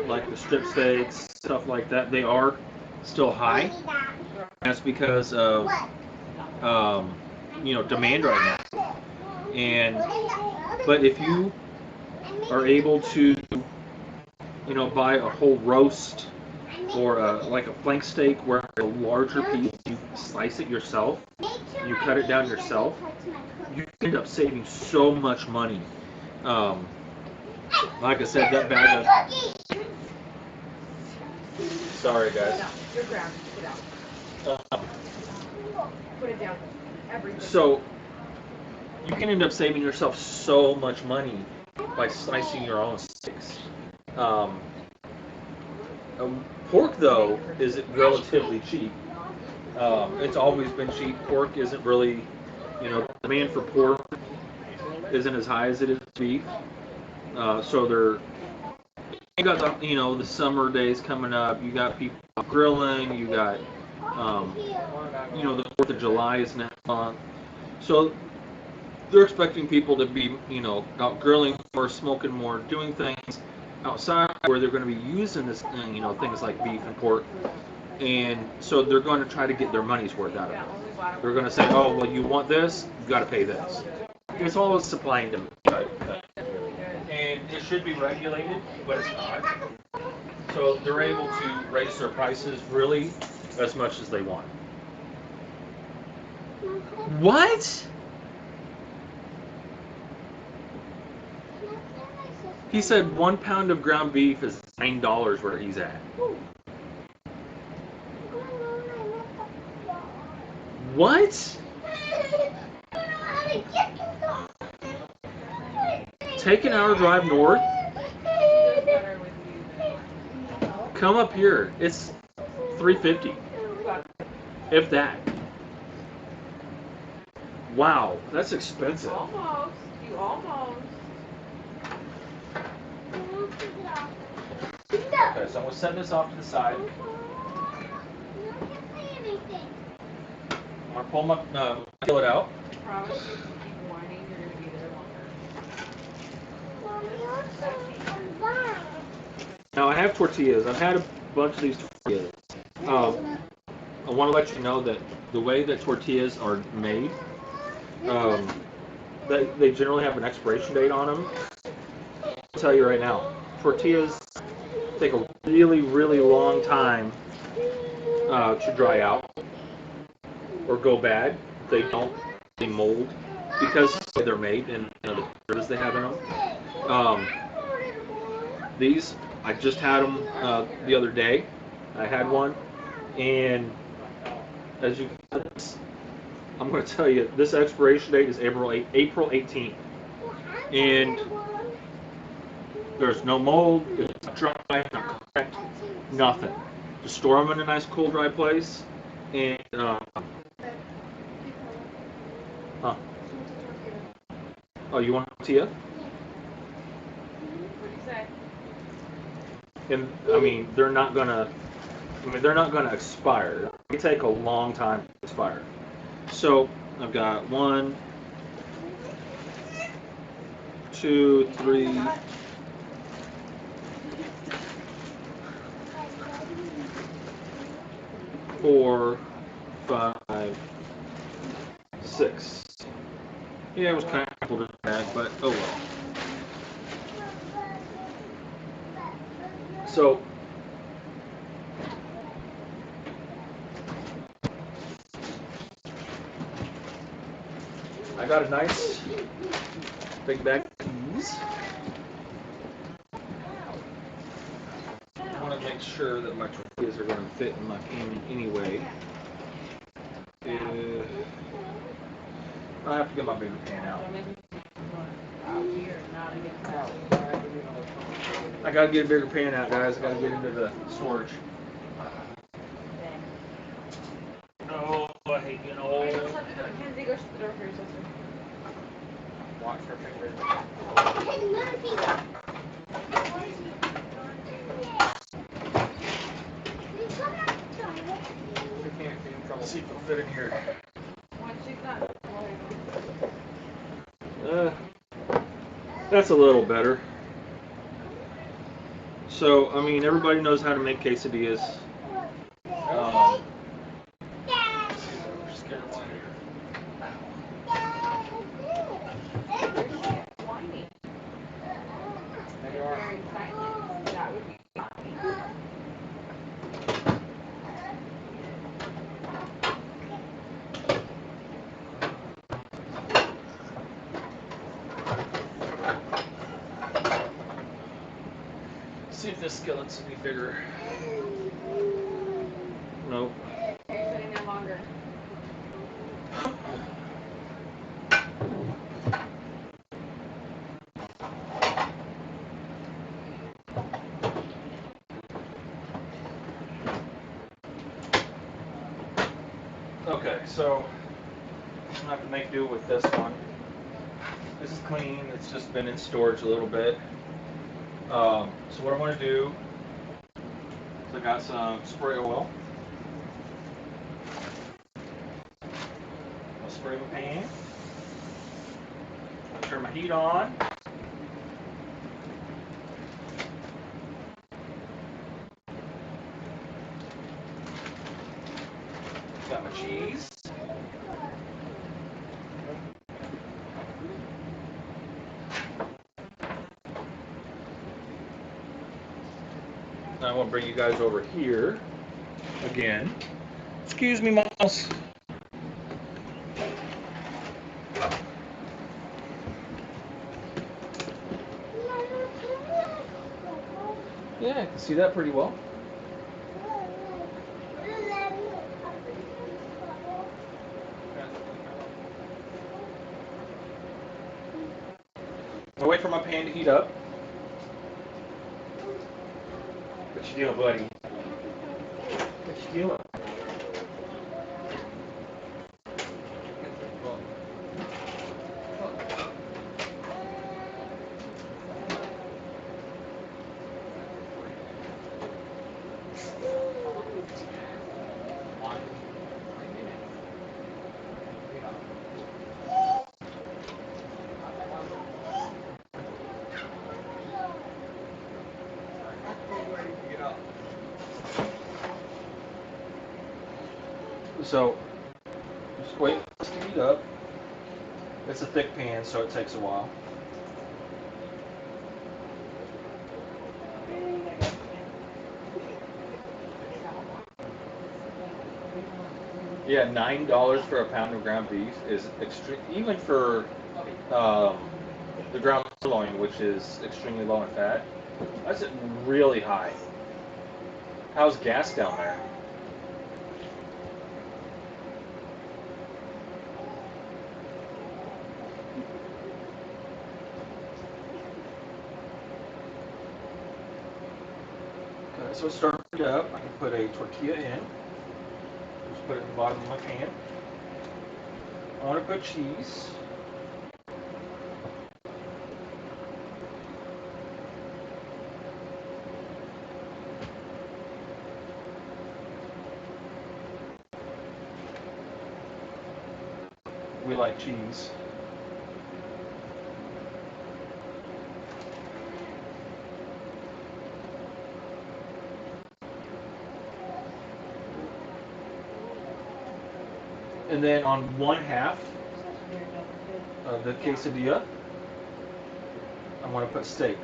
like the strip steaks, stuff like that, they are still high. That's because of, you know, demand right now. And, but if you are able to, you know, buy a whole roast or like a flank steak where a larger piece, you slice it yourself, you cut it down yourself, you end up saving so much money. Like I said, that bag of... Sorry, guys. No, you're ground. Get out. Put it down. Everything. So, you can end up saving yourself so much money by slicing your own steaks. Pork, though, is relatively cheap. It's always been cheap. Pork isn't really, you know, demand for pork isn't as high as it is beef. So you got the, you know, the summer days coming up. You got people grilling. You got, you know, the 4th of July is next month. So they're expecting people to be, you know, out grilling more, smoking more, doing things outside where they're going to be using this, you know, things like beef and pork, and so they're going to try to get their money's worth out of it. They're going to say, oh, well, you want this, you got to pay this. It's all supply and demand, and it should be regulated, but it's not. So they're able to raise their prices really as much as they want. What? He said 1 pound of ground beef is $9 where he's at. What? Take an hour drive north. Come up here. It's $3.50, if that. Wow, that's expensive. Almost. You almost. Okay, so I'm gonna set this off to the side. I'm gonna pull my peel it out. I promise you, if you keep whining, you're gonna be there longer. Now I have tortillas. I've had a bunch of these tortillas. I want to let you know that the way that tortillas are made, they generally have an expiration date on them. I'll tell you right now, tortillas take a really, really long time to dry out or go bad. They don't. They mold because they're made and, you know, the flavors they have in them. These, I just had them the other day. I had one, and as you can see, I'm going to tell you, this expiration date is April 18th, and there's no mold, it's not dry, not cracked, nothing. Just store them in a nice, cool, dry place, and oh, you want a tortilla? What do you say? And I mean, they're not gonna expire. They take a long time to expire. So I've got 1, 2, 3, 4, 5, 6. Yeah, it was kind of cool to bag, but oh well. So I got a nice big bag of peas. I want to make sure that my tortillas are going to fit in my pan anyway. I have to get my bigger pan out. I gotta get a bigger pan out, guys. I gotta get into the storage. Oh, I hate getting old. Kenzie, go shut the door for your sister. Watch her fingers. She can't be in trouble. Let's see if it'll fit in here. When she's not. That's a little better. So, I mean, everybody knows how to make quesadillas. Just get it one here. Whiny. There you are. Very silent. That would be funny. See if this skillet's any bigger. Nope. You're sitting there longer. Okay, so I'm gonna have to make do with this one. This is clean. It's just been in storage a little bit. So what I'm going to do is I got some spray oil. I'll spray my pan. Turn my heat on. Got my cheese. I want to bring you guys over here again. Excuse me, mouse. Yeah, I can see that pretty well. I'll wait for my pan to heat up. What you doing, buddy? What you doing? So, just wait for this to heat up. It's a thick pan, so it takes a while. Yeah, $9 for a pound of ground beef is extreme, even for the ground sirloin, which is extremely low in fat. That's really high. How's gas down there? Okay, so it's starting to heat up. I can put a tortilla in. Just put it in the bottom of my pan. I want to put cheese. We like cheese. And then on one half of the quesadilla, I want to put steak.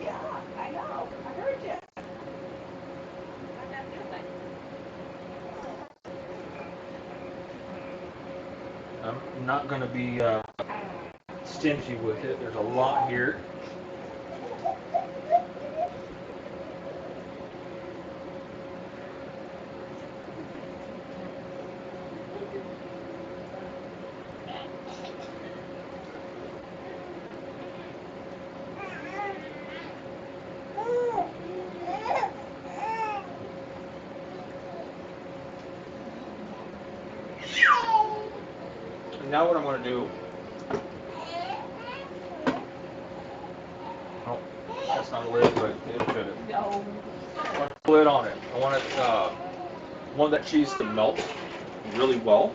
Yeah, I know. I heard you. I'm not doing I'm not going to be stingy with it. There's a lot here. And now what I'm going to do, oh, that's not a lid, but it'll fit it. No. I want a lid on it. I want that cheese to melt really well.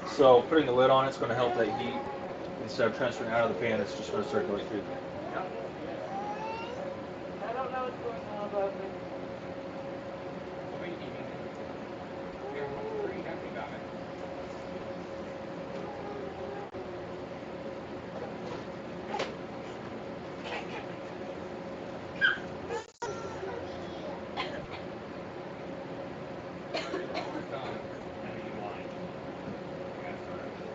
So putting the lid on it's going to help that heat. Instead of transferring out of the pan, it's just going to circulate through the pan. I don't know what's going on above me. What are you eating? You're pretty happy about it. Almost done. Now you like. I gotta start over.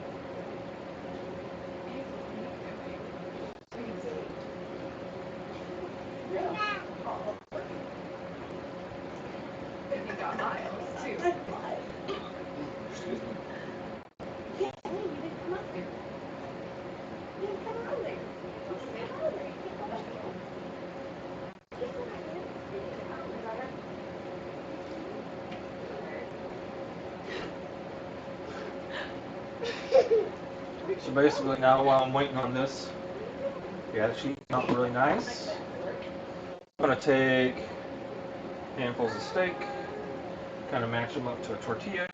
And you got miles too. Excuse me. You didn't come up here. You didn't come out there. You didn't come out there. You didn't come out there. So basically now while I'm waiting on this, yeah, the cheese is not really nice. I'm going to take handfuls of steak, kind of match them up to a tortilla.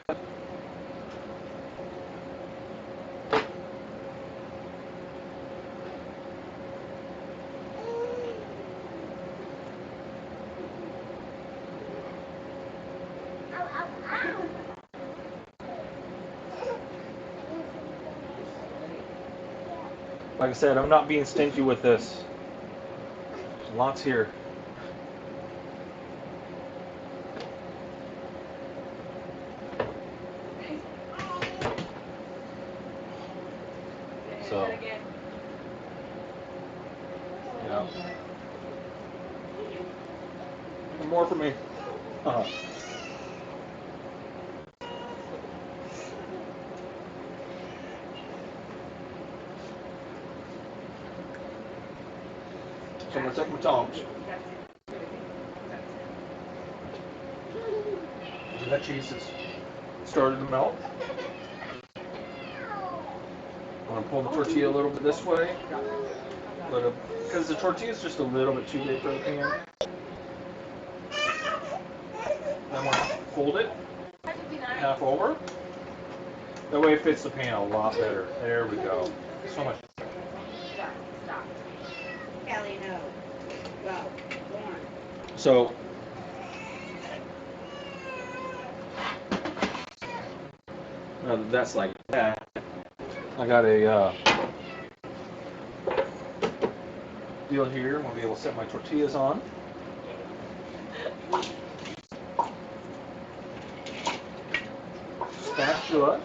Like I said, I'm not being stingy with this. Lots here. So, yeah. More for me. Uh-huh. So I'm going to take my tongs. That cheese has started to melt. I'm going to pull the tortilla a little bit this way. Because the tortilla is just a little bit too big for the pan. Then we'll fold it half over. That way it fits the pan a lot better. There we go. So much. Stop. Kelly, no. Go. Go on. So, now that that's like that, I got a deal here. I'm going to be able to set my tortillas on. Spatula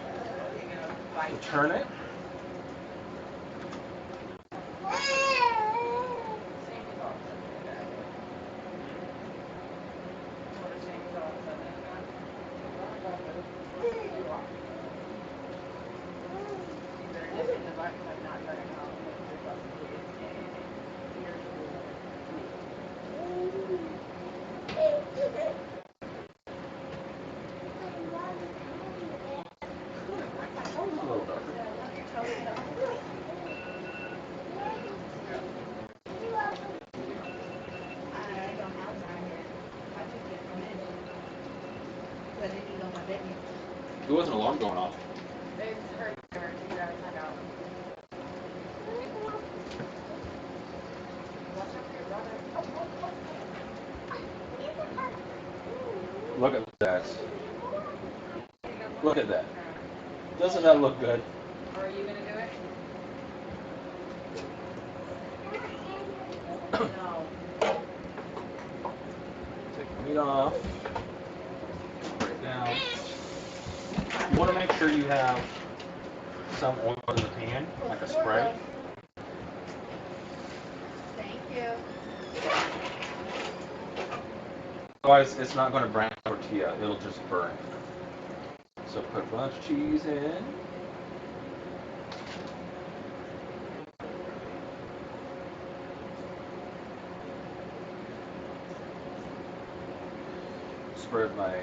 to turn it. A little darker. I don't have mine yet. I took it from it. But it is on my bed. There was an alarm going off. It's her turn. You gotta find out. Watch out for your brother. Look at that. Look at that. Doesn't that look good? Or are you gonna do it? No. Take the meat off. Put it down. You want to make sure you have some oil in the pan, like a spray. Thank you. Otherwise, it's not going to brown the tortilla. It'll just burn. So put a bunch of cheese in. Spread my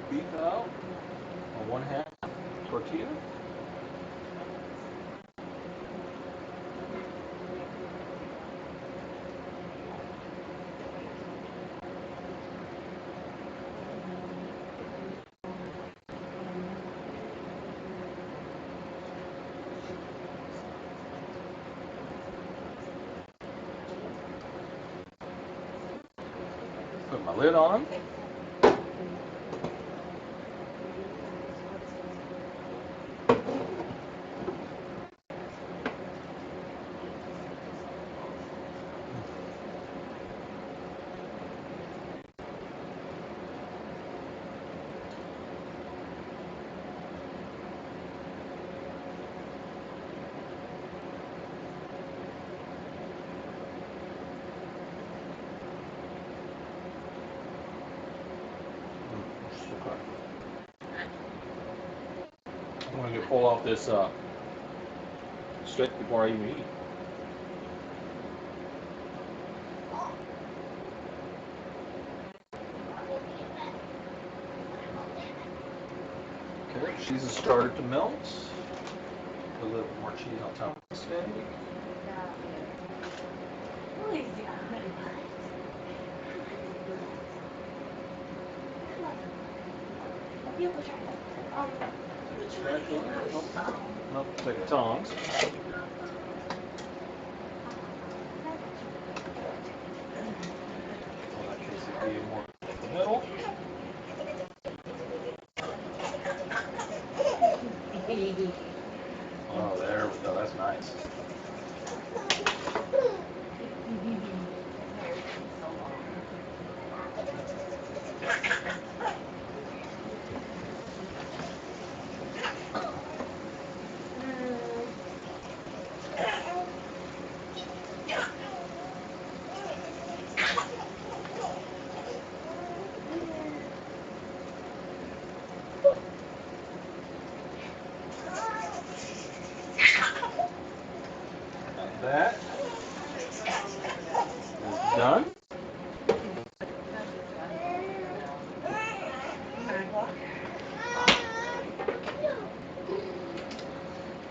beef out on one half tortilla. Put my lid on. Okay. I'm going to pull off this steak before I even eat. Okay, cheese has started to melt. Put a little more cheese on top of the steak. Please do not. Nope, take the tongs. Well, that quesadilla more in the middle. Oh, there we go. That's nice. And that is done. 9 o'clock.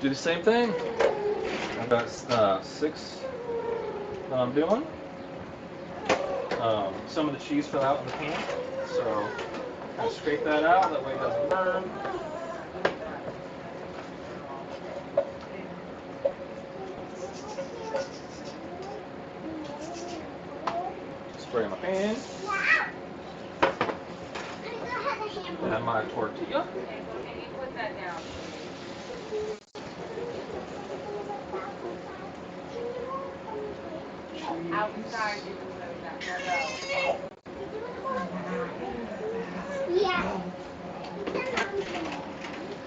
Do the same thing. I've got 6 that I'm doing. Some of the cheese fell out in the pan, so I scrape that out. That way it doesn't burn. Spray my pan. And my tortilla. April, can you put that down, please? Outside, you can put that. Yeah.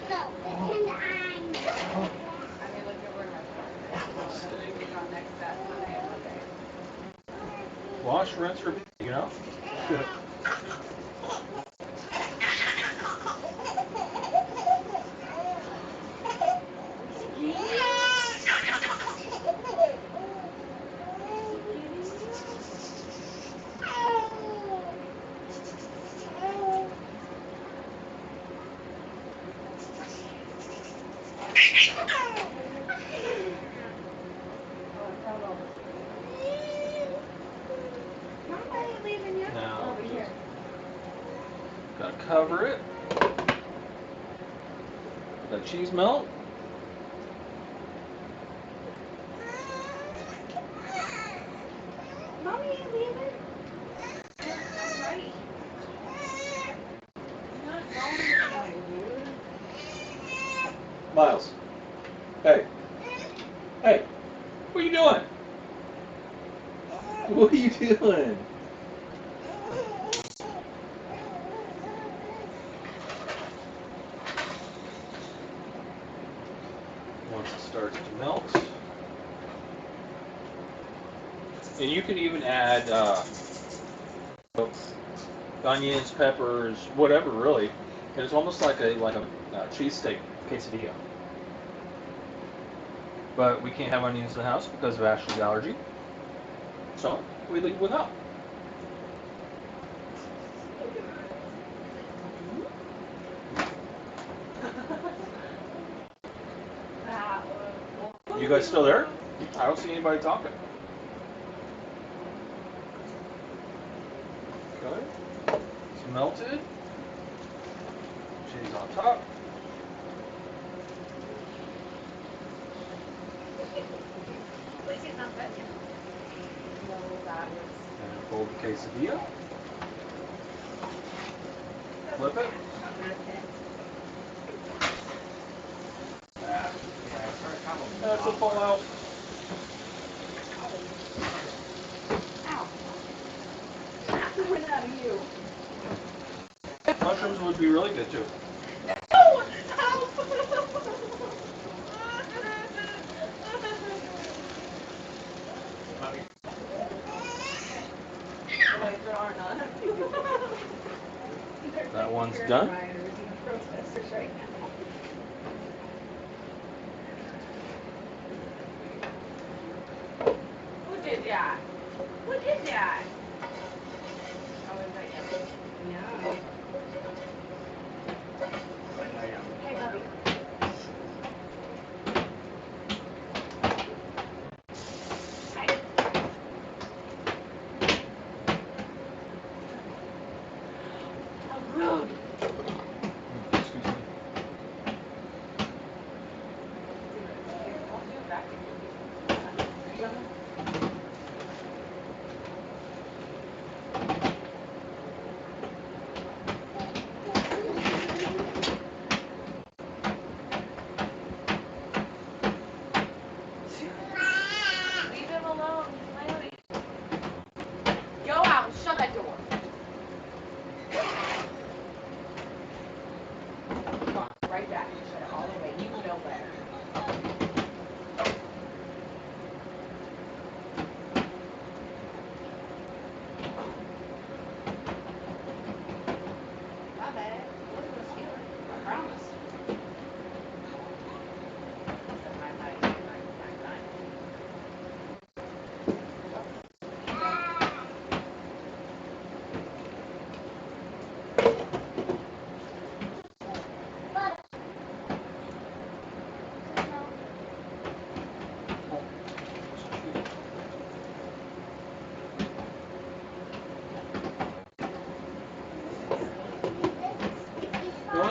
No, and I'm. I mean, look at where my phone is. It's on next that Sunday and Monday. Wash, rinse, repeat, you know? Mom, are you leaving yet? Now, Over here. gotta cover it. Let cheese melt. Mommy ain't leaving. I'm ready. You're not going anywhere, dude. Miles. Hey. Hey. What are you doing? What are you doing? Once it starts to melt. And you can even add onions, peppers, whatever really. And it's almost like a cheesesteak quesadilla. But we can't have onions in the house because of Ashley's allergy. So we leave without. You guys still there? I don't see anybody talking. Okay. It's melted. Cheese on top. At least he's not touching. No, that was. And then fold the quesadilla. Flip it. That's a fallout. Ow. Went out of you. Mushrooms would be really good too. Oh! Ow! Wait, there are none. That one's done. Rioters and protesters right now. Who did that? Who did that? Oh, is that you? Yeah. Hey, Bubby. Hey. How rude.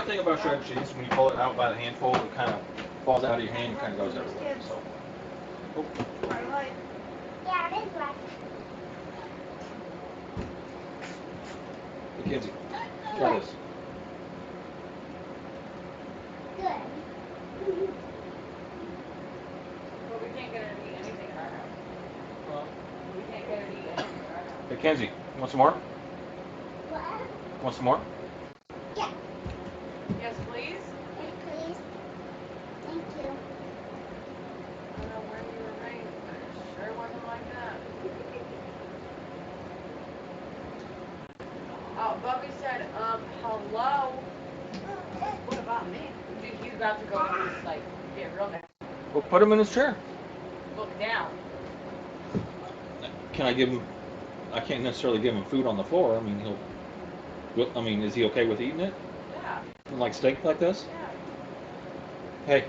thing about shredded cheese, when you pull it out by the handful, it kind of falls out of your hand and kind of goes everywhere. So, Part of life. Yeah, it is right. Mackenzie, try this. Good. But we can't get her to eat anything in our house. We can't get her to eat anything in our house. Mackenzie, you want some more? What? Want some more? Yeah. Yes, please. Yes, please. Thank you. I don't know where you were raised, but it sure wasn't like that. Oh, Bubby said, hello. What about me? Dude, he's about to go and just, like, get real down. Well, put him in his chair. Look down. Can I give him? I can't necessarily give him food on the floor. I mean, I mean, is he okay with eating it? Yeah, Like steak like this? yeah. Hey,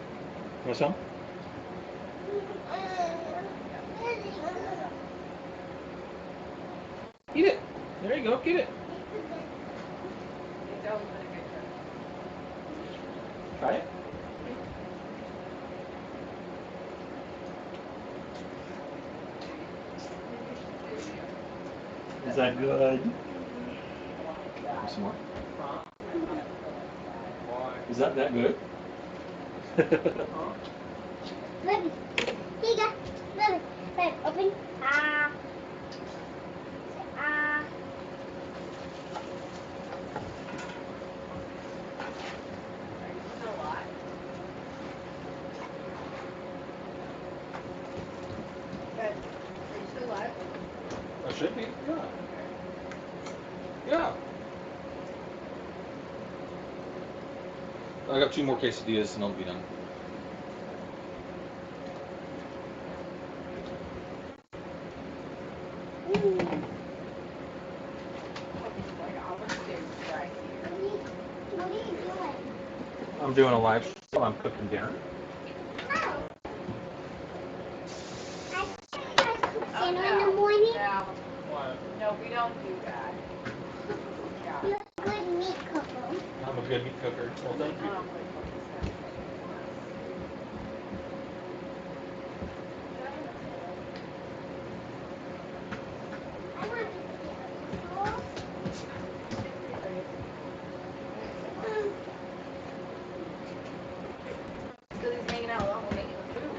want some? Eat it. There you go. Get it. It's always been a good trip. Try it. Is that good? Want some more? Is that good? Baby. Here you go. Baby. Baby, open. Ah. Ah. Are you still alive? Good. Are you still alive? I should be. Yeah. Yeah. I got 2 more quesadillas and I'll be done. Mm. Like, I was scared right here. What are you doing? I'm doing a live show. I'm cooking dinner. Oh. I thought you guys cook Oh, dinner no. in the morning. No, What? no, we don't do that. Yeah. You're a good meat cooker. I'm a good meat cooker. Well, thank you. I want to Billy's hanging out with Uncle making the food.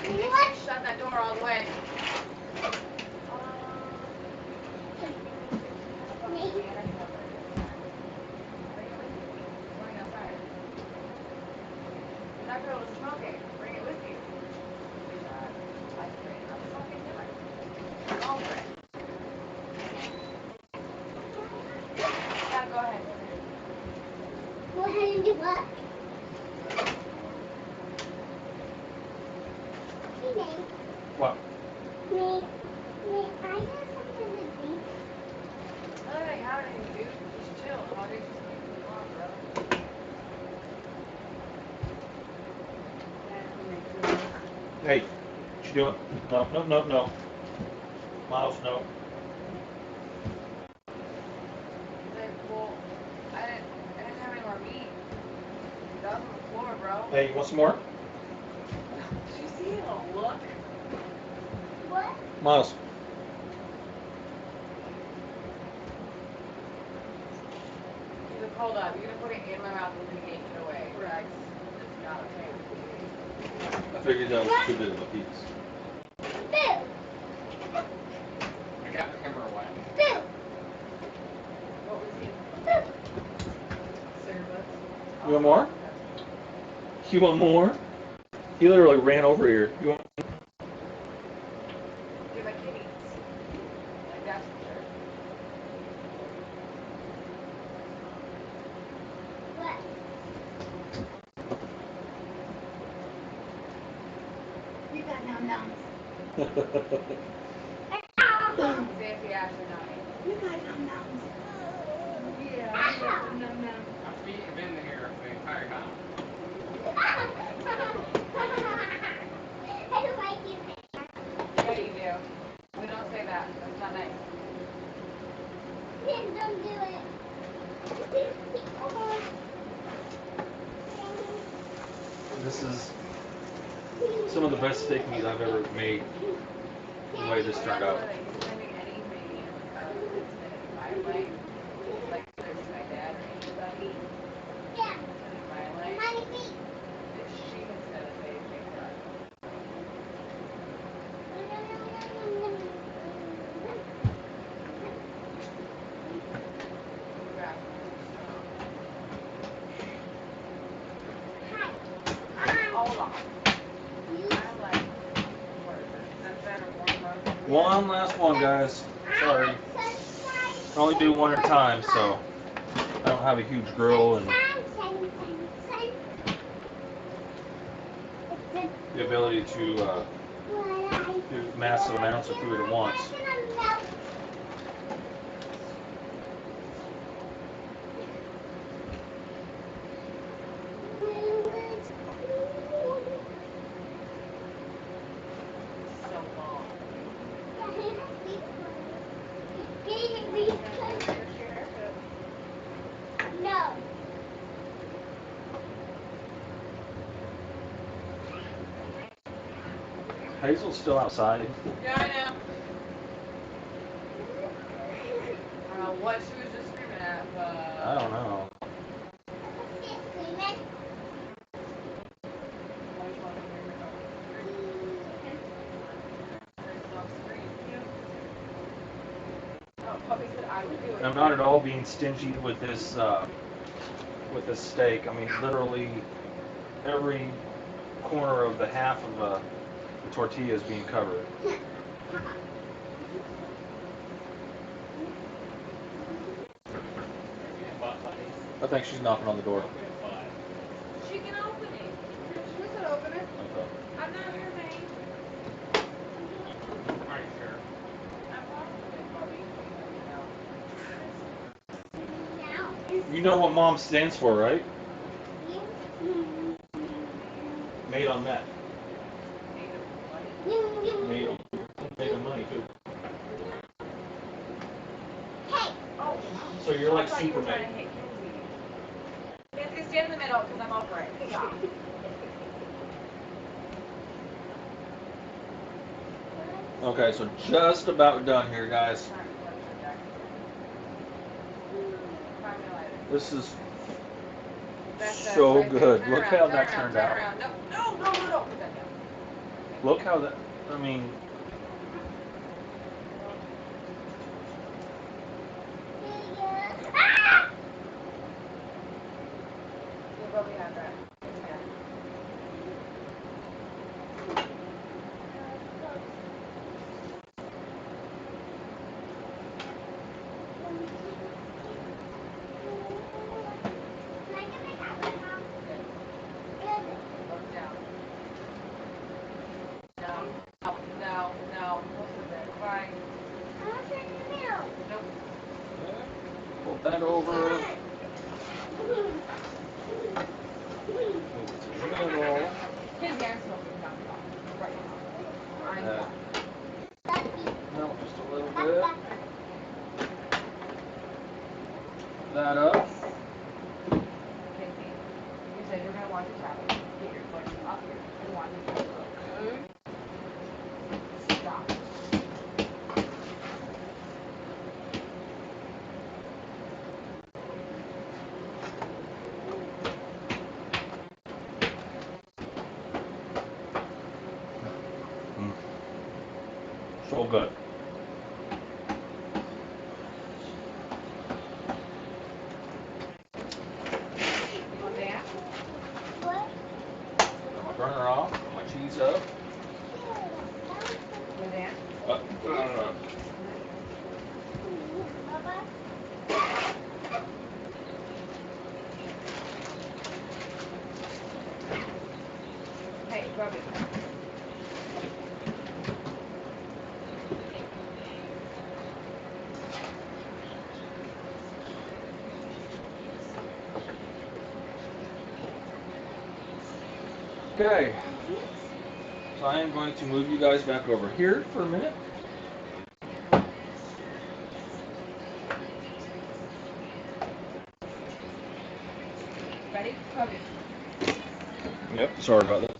Make sure What? you shut that door all the way. Going outside. That girl was smoking. Bring it with you. I'm smoking dinner. All right. Yeah, go ahead. Go ahead and do what? Hey, Nate. What? Nate, I have something to drink. Not that I have anything, dude. Just chill. Holidays just keep moving on, bro. Hey, what you doing? No, no, no, no. Miles, no. Like, well, I didn't have any more meat. That was on the floor, bro. Hey, you want some more? Did you see the look? What? Miles. He's like, hold up. You're gonna put it in my mouth and then yank it away. That's not okay with me. I figured that was too big of a piece. Boo! I got the camera away. Boo! What was he? Boo! Service. You want more? You want more? He literally ran over here. You want? Get my kitties. Like, that's for sure. What? You got num nums. Fancy Ashley not me. You got num nums. Yeah, you got some num nums. My feet have been here the entire time. I don't like you. Yeah, you do. We don't say that. That's not nice. Please don't do it. This is some of the best steak meat I've ever made. The way this turned out. Like, he's claiming any man that's been in my life, like whether it's my dad or anybody Yeah. in my life, Money feet. that she has said that they make that. Hold on. I like that's better One last one, guys. Sorry. Can only do one at a time, so I don't have a huge grill and the ability to do massive amounts of food at once. so long. No. Hazel's still outside. Yeah, I know. I don't know what she was just screaming at, but I don't know. Oh, puppy said I would do it. I'm not at all being stingy with this steak. I mean, literally every corner of the half of the tortilla is being covered. I think she's knocking on the door. She can open it. She could open it. Okay. I'm not your maid. Are you sure? I'm positive, puppy. You know what mom stands for, right? Made on meth. Made on money too. Oh, So you're like I thought you were super trying to made. hit Kinsey. Kinsey, stand in the middle because I'm upright. Yeah. Okay, so just about done here, guys. This is so good. Look how that turned out. No. Put that down. Look how that, I mean, You'll probably have that. Yeah. Look down. No. Most of it. Bye. Nope. flip that over. Move it to the middle. Kinsey, I'm smoking down the top. Right now. I'm done. No, just a little bit. That up. Kinsey, you said you're going to watch a tablet. Get your foot up here and watch it. Okay. Stop. So good. You want that? Got my burner off, my cheese up. You want that? Hey, rub it. Okay. So I am going to move you guys back over here for a minute. Okay. Yep, sorry about that.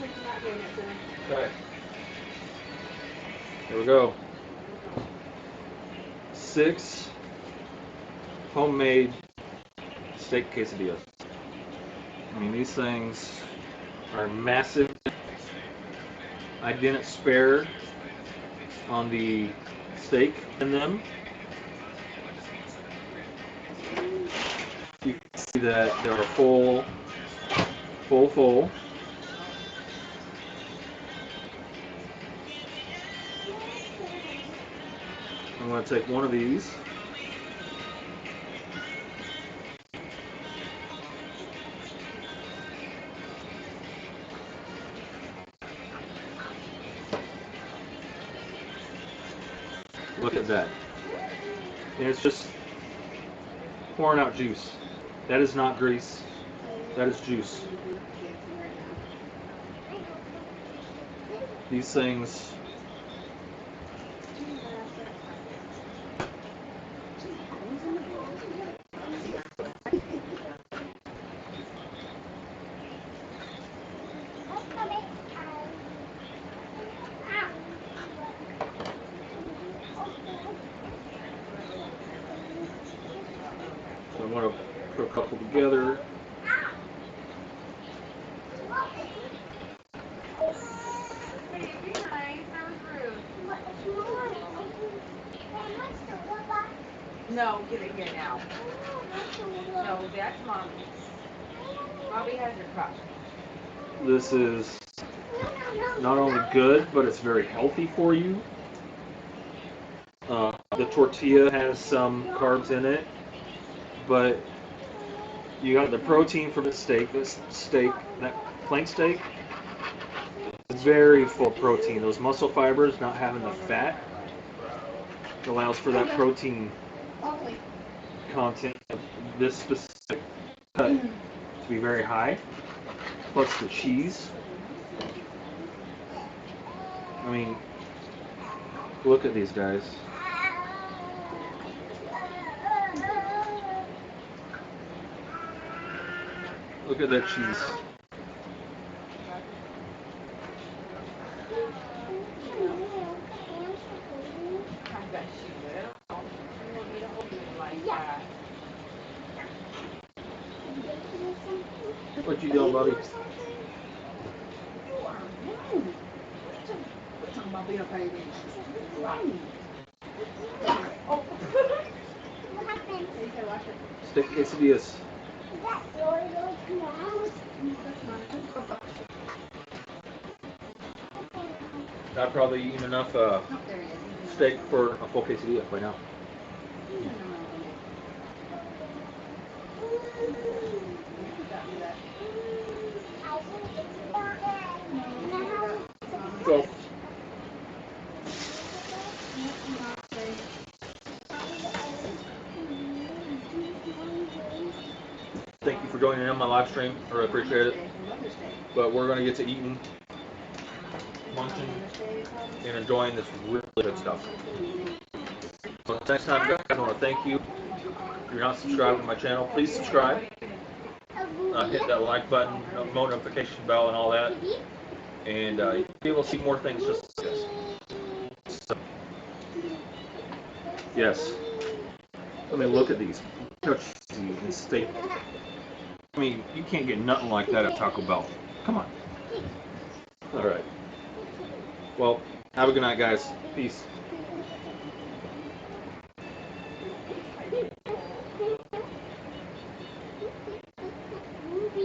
Like you're not getting it to me. Okay. Here we go. 6 homemade steak quesadillas. I mean, these things are massive. I didn't spare on the steak in them. You can see that they're full. I'm going to take one of these. Look at that. And it's just pouring out juice. That is not grease. That is juice. These things, so I'm going to put a couple together. Hey, be nice. That was rude. No, get it here now. No, that's Mommy's. Mommy has your cup. This is not only good, but it's very healthy for you. The tortilla has some carbs in it, but you got the protein from the steak. This steak, that flank steak, is very full of protein. Those muscle fibers not having the fat allows for that protein content of this specific cut to be very high. Plus the cheese. I mean, look at these guys. Look at that cheese. I bet she will. You want me to hold you like that? What you doing, buddy? You are grown. We're talking about being a baby. You're grown. Oh. What happened? Yeah, you gotta watch it. Steak quesadillas. Is that really small? That's mine. I've probably eaten enough Oh, there he is. He's in the steak restaurant. for a full quesadilla right now. He's in the middle of it. Yeah, you got me that. I think it's not. No, No. Mama. So, Mama say, thank you for joining in on my live stream. I really appreciate it. Mother's Day. But we're going to get to eating, It's munching, Mother's Day, Father's and enjoying this really good stuff. So next time, guys, I want to thank you. If you're not subscribed to my channel, please subscribe. Hit that like button, notification bell, and all that. And you'll be able to see more things just like this. So, yes. I mean, look at these. Touch these steak. I mean, you can't get nothing like that at Taco Bell. Come on. All right. Well, have a good night, guys. Peace.